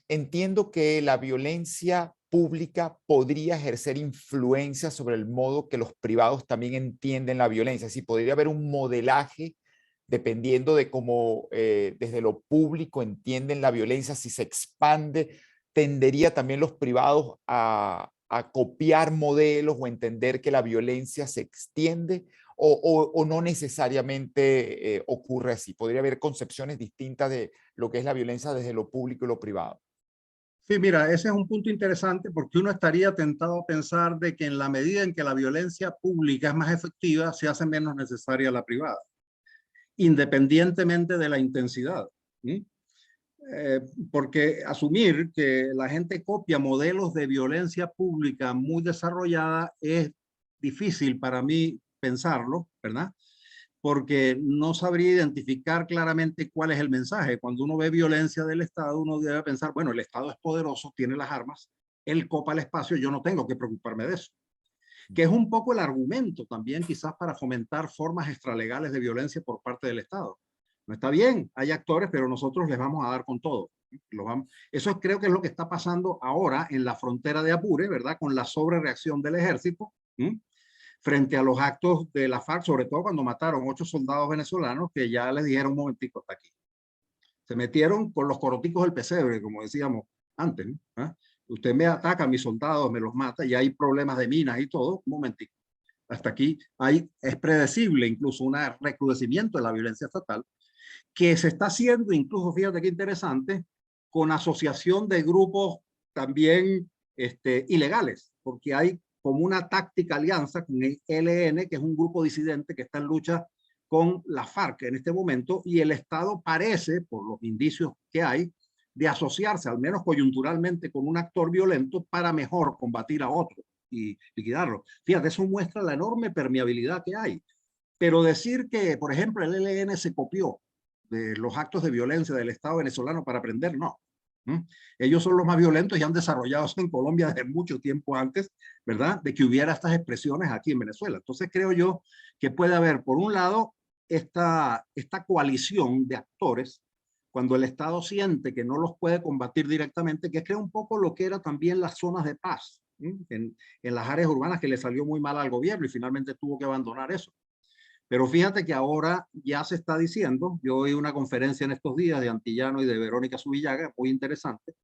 A: entiendo que la violencia pública podría ejercer influencia sobre el modo que los privados también entienden la violencia. Es decir, podría haber un modelaje dependiendo de cómo desde lo público entienden la violencia, si se expande, tendería también los privados a copiar modelos o entender que la violencia se extiende o no necesariamente ocurre así. Podría haber concepciones distintas de lo que es la violencia desde lo público y lo privado.
C: Sí, mira, ese es un punto interesante porque uno estaría tentado a pensar de que en la medida en que la violencia pública es más efectiva, se hace menos necesaria la privada, independientemente de la intensidad. Porque asumir que la gente copia modelos de violencia pública muy desarrollada es difícil para mí pensarlo, ¿verdad? Porque no sabría identificar claramente cuál es el mensaje. Cuando uno ve violencia del Estado, uno debe pensar, bueno, el Estado es poderoso, tiene las armas, él copa el espacio, yo no tengo que preocuparme de eso. Que es un poco el argumento también quizás para fomentar formas extralegales de violencia por parte del Estado. No está bien, hay actores, pero nosotros les vamos a dar con todo. Eso creo que es lo que está pasando ahora en la frontera de Apure, ¿verdad? Con la sobrereacción del ejército, frente a los actos de la FARC, sobre todo cuando mataron 8 soldados venezolanos que ya les dijeron un momentico hasta aquí. Se metieron con los coroticos del pesebre, como decíamos antes, ¿no? ¿Ah? Usted me ataca a mis soldados, me los mata y hay problemas de minas y todo, un momentico. Hasta aquí es predecible incluso un recrudecimiento de la violencia estatal que se está haciendo, incluso fíjate qué interesante, con asociación de grupos también ilegales, porque hay como una táctica alianza con el ELN, que es un grupo disidente que está en lucha con la FARC en este momento, y el Estado parece, por los indicios que hay, de asociarse, al menos coyunturalmente, con un actor violento para mejor combatir a otro y liquidarlo. Fíjate, eso muestra la enorme permeabilidad que hay. Pero decir que, por ejemplo, el ELN se copió de los actos de violencia del Estado venezolano para aprender, no. Ellos son los más violentos y han desarrollado eso en Colombia desde mucho tiempo antes, ¿verdad?, de que hubiera estas expresiones aquí en Venezuela. Entonces creo yo que puede haber, por un lado, esta coalición de actores, cuando el Estado siente que no los puede combatir directamente, que crea un poco lo que era también las zonas de paz en las áreas urbanas, que le salió muy mal al gobierno y finalmente tuvo que abandonar eso. Pero fíjate que ahora ya se está diciendo, yo oí una conferencia en estos días de Antillano y de Verónica Subillaga, muy interesante,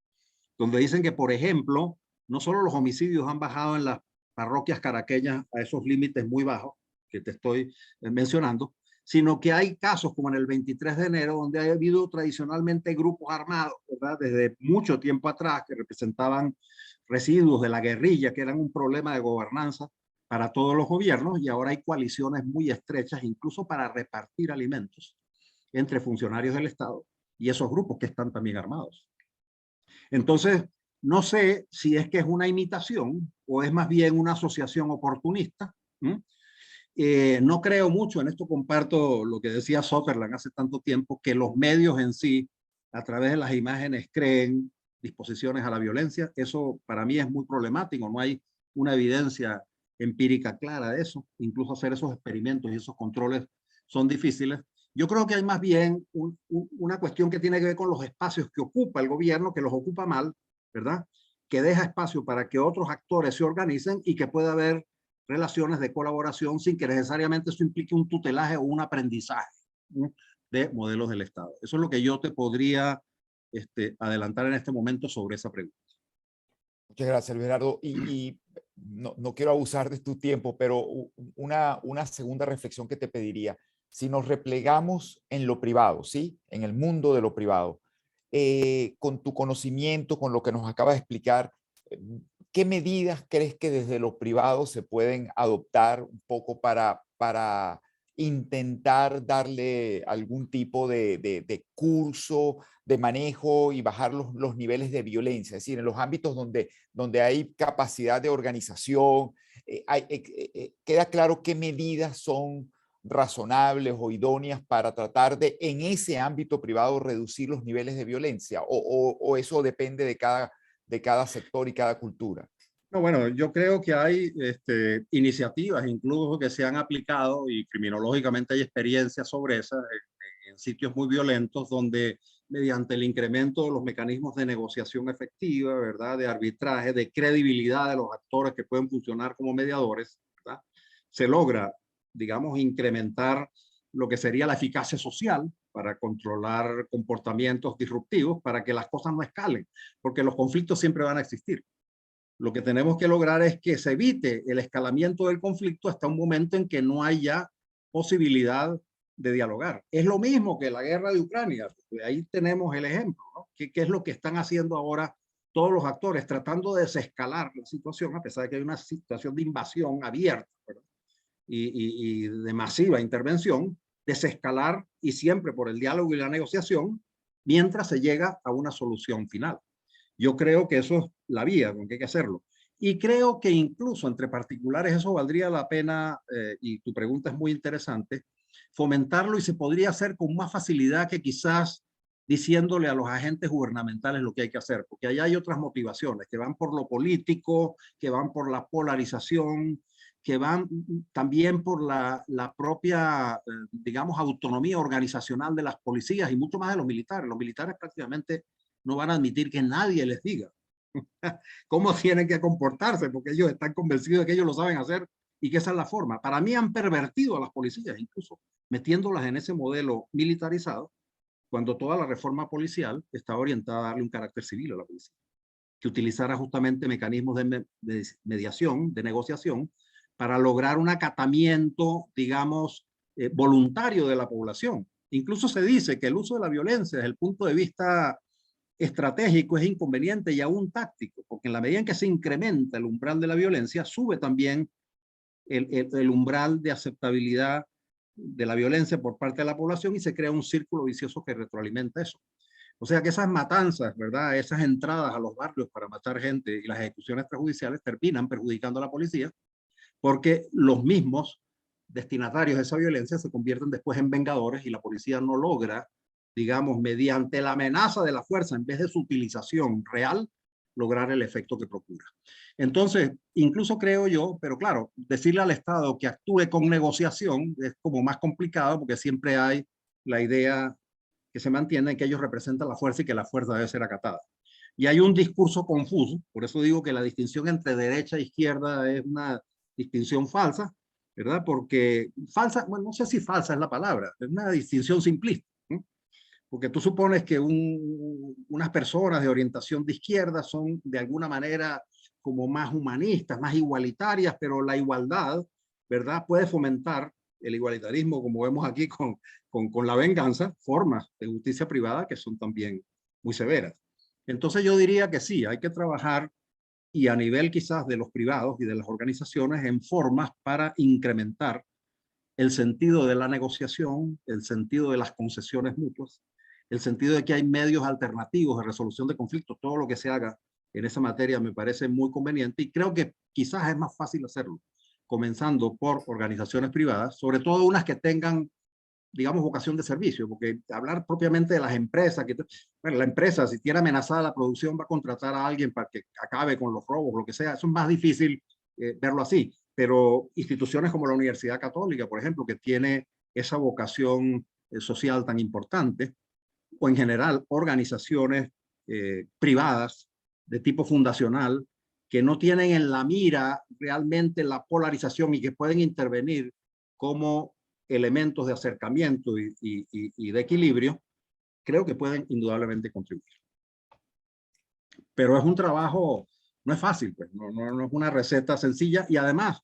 C: donde dicen que, por ejemplo, no solo los homicidios han bajado en las parroquias caraqueñas a esos límites muy bajos que te estoy mencionando, sino que hay casos como en el 23 de enero, donde ha habido tradicionalmente grupos armados, ¿verdad? Desde mucho tiempo atrás, que representaban residuos de la guerrilla, que eran un problema de gobernanza para todos los gobiernos, y ahora hay coaliciones muy estrechas, incluso para repartir alimentos entre funcionarios del Estado y esos grupos que están también armados. Entonces, no sé si es que es una imitación o es más bien una asociación oportunista. No creo mucho en esto, comparto lo que decía Sutherland hace tanto tiempo, que los medios en sí, a través de las imágenes, creen disposiciones a la violencia. Eso para mí es muy problemático, no hay una evidencia empírica clara de eso. Incluso hacer esos experimentos y esos controles son difíciles. Yo creo que hay más bien una cuestión que tiene que ver con los espacios que ocupa el gobierno, que los ocupa mal, ¿verdad? Que deja espacio para que otros actores se organicen y que pueda haber relaciones de colaboración sin que necesariamente eso implique un tutelaje o un aprendizaje de modelos del Estado. Eso es lo que yo te podría adelantar en este momento sobre esa pregunta.
A: Muchas gracias, Gerardo. Y no quiero abusar de tu tiempo, pero una segunda reflexión que te pediría. Si nos replegamos en lo privado, ¿sí? En el mundo de lo privado, con tu conocimiento, con lo que nos acabas de explicar, ¿qué medidas crees que desde lo privado se pueden adoptar un poco para intentar darle algún tipo de curso, de manejo y bajar los niveles de violencia? Es decir, en los ámbitos donde hay capacidad de organización, queda claro qué medidas son razonables o idóneas para tratar de, en ese ámbito privado, reducir los niveles de violencia, o eso depende de cada sector y cada cultura.
C: No, bueno, yo creo que hay iniciativas incluso que se han aplicado, y criminológicamente hay experiencias sobre esas en sitios muy violentos, donde mediante el incremento de los mecanismos de negociación efectiva, ¿verdad?, de arbitraje, de credibilidad de los actores que pueden funcionar como mediadores, ¿verdad?, se logra, digamos, incrementar lo que sería la eficacia social para controlar comportamientos disruptivos, para que las cosas no escalen, porque los conflictos siempre van a existir. Lo que tenemos que lograr es que se evite el escalamiento del conflicto hasta un momento en que no haya posibilidad de dialogar. Es lo mismo que la guerra de Ucrania. Ahí tenemos el ejemplo, ¿no? ¿Qué es lo que están haciendo ahora todos los actores? Tratando de desescalar la situación, a pesar de que hay una situación de invasión abierta, ¿verdad?, y de masiva intervención, desescalar, y siempre por el diálogo y la negociación, mientras se llega a una solución final. Yo creo que eso es la vía con que hay que hacerlo. Y creo que incluso entre particulares eso valdría la pena, y tu pregunta es muy interesante, fomentarlo, y se podría hacer con más facilidad que quizás diciéndole a los agentes gubernamentales lo que hay que hacer, porque allá hay otras motivaciones que van por lo político, que van por la polarización, que van también por la propia, digamos, autonomía organizacional de las policías y mucho más de los militares. Los militares prácticamente no van a admitir que nadie les diga cómo tienen que comportarse, porque ellos están convencidos de que ellos lo saben hacer y que esa es la forma. Para mí han pervertido a las policías, incluso metiéndolas en ese modelo militarizado, cuando toda la reforma policial está orientada a darle un carácter civil a la policía, que utilizara justamente mecanismos de mediación, de negociación, para lograr un acatamiento, digamos, voluntario de la población. Incluso se dice que el uso de la violencia desde el punto de vista estratégico es inconveniente y aún táctico, porque en la medida en que se incrementa el umbral de la violencia, sube también el umbral de aceptabilidad de la violencia por parte de la población, y se crea un círculo vicioso que retroalimenta eso. O sea que esas matanzas, ¿verdad?, esas entradas a los barrios para matar gente y las ejecuciones extrajudiciales terminan perjudicando a la policía, porque los mismos destinatarios de esa violencia se convierten después en vengadores, y la policía no logra, digamos, mediante la amenaza de la fuerza, en vez de su utilización real, lograr el efecto que procura. Entonces, incluso creo yo, pero claro, decirle al Estado que actúe con negociación es como más complicado, porque siempre hay la idea que se mantiene que ellos representan la fuerza y que la fuerza debe ser acatada. Y hay un discurso confuso, por eso digo que la distinción entre derecha e izquierda es una distinción falsa, ¿verdad? Porque falsa, bueno, no sé si falsa es la palabra, es una distinción simplista, ¿no? Porque tú supones que unas personas de orientación de izquierda son de alguna manera como más humanistas, más igualitarias, pero la igualdad, ¿verdad? Puede fomentar el igualitarismo, como vemos aquí con la venganza, formas de justicia privada que son también muy severas. Entonces yo diría que sí, hay que trabajar y a nivel quizás de los privados y de las organizaciones en formas para incrementar el sentido de la negociación, el sentido de las concesiones mutuas, el sentido de que hay medios alternativos de resolución de conflictos. Todo lo que se haga en esa materia me parece muy conveniente y creo que quizás es más fácil hacerlo, comenzando por organizaciones privadas, sobre todo unas que tengan, digamos, vocación de servicio, porque hablar propiamente de las empresas, bueno, la empresa si tiene amenazada la producción va a contratar a alguien para que acabe con los robos, lo que sea, eso es más difícil verlo así, pero instituciones como la Universidad Católica, por ejemplo, que tiene esa vocación social tan importante, o en general organizaciones privadas de tipo fundacional, que no tienen en la mira realmente la polarización y que pueden intervenir como elementos de acercamiento y de equilibrio, creo que pueden indudablemente contribuir. Pero es un trabajo, no es fácil, pues, no es una receta sencilla y además,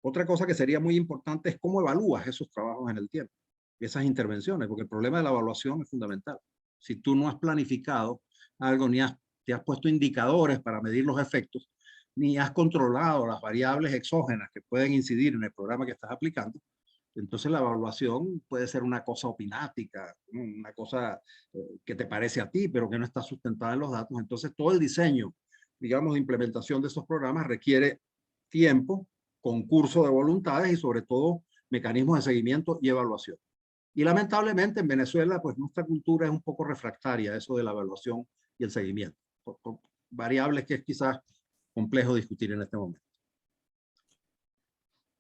C: otra cosa que sería muy importante es cómo evalúas esos trabajos en el tiempo, esas intervenciones, porque el problema de la evaluación es fundamental. Si tú no has planificado algo, ni te has puesto indicadores para medir los efectos, ni has controlado las variables exógenas que pueden incidir en el programa que estás aplicando, entonces la evaluación puede ser una cosa opinática, una cosa que te parece a ti, pero que no está sustentada en los datos. Entonces todo el diseño, digamos, de implementación de esos programas requiere tiempo, concurso de voluntades y sobre todo mecanismos de seguimiento y evaluación. Y lamentablemente en Venezuela, pues nuestra cultura es un poco refractaria a eso de la evaluación y el seguimiento, por variables que es quizás complejo discutir en este momento.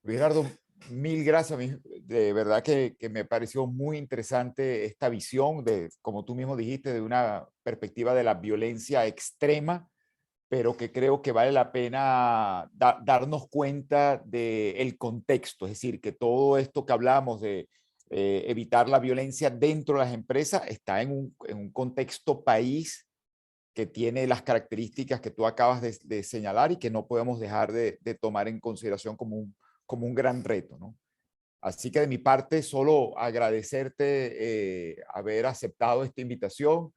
A: Gerardo, mil gracias. De verdad que me pareció muy interesante esta visión de, como tú mismo dijiste, de una perspectiva de la violencia extrema, pero que creo que vale la pena darnos cuenta del contexto. Es decir, que todo esto que hablamos de evitar la violencia dentro de las empresas está en un contexto país que tiene las características que tú acabas de señalar y que no podemos dejar de tomar en consideración como un gran reto, ¿no? Así que de mi parte, solo agradecerte haber aceptado esta invitación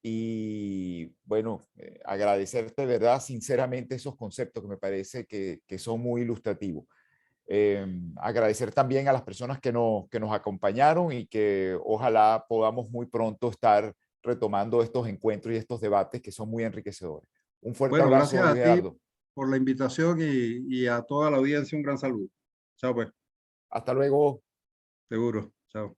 A: y, bueno, agradecerte, de verdad, sinceramente esos conceptos que me parece que son muy ilustrativos. Agradecer también a las personas que nos acompañaron y que ojalá podamos muy pronto estar retomando estos encuentros y estos debates que son muy enriquecedores. Un fuerte
C: Bueno,
A: abrazo,
C: gracias a ti
A: Gerardo.
C: por la invitación y a toda la audiencia un gran saludo. Chao pues.
A: Hasta luego.
C: Seguro. Chao.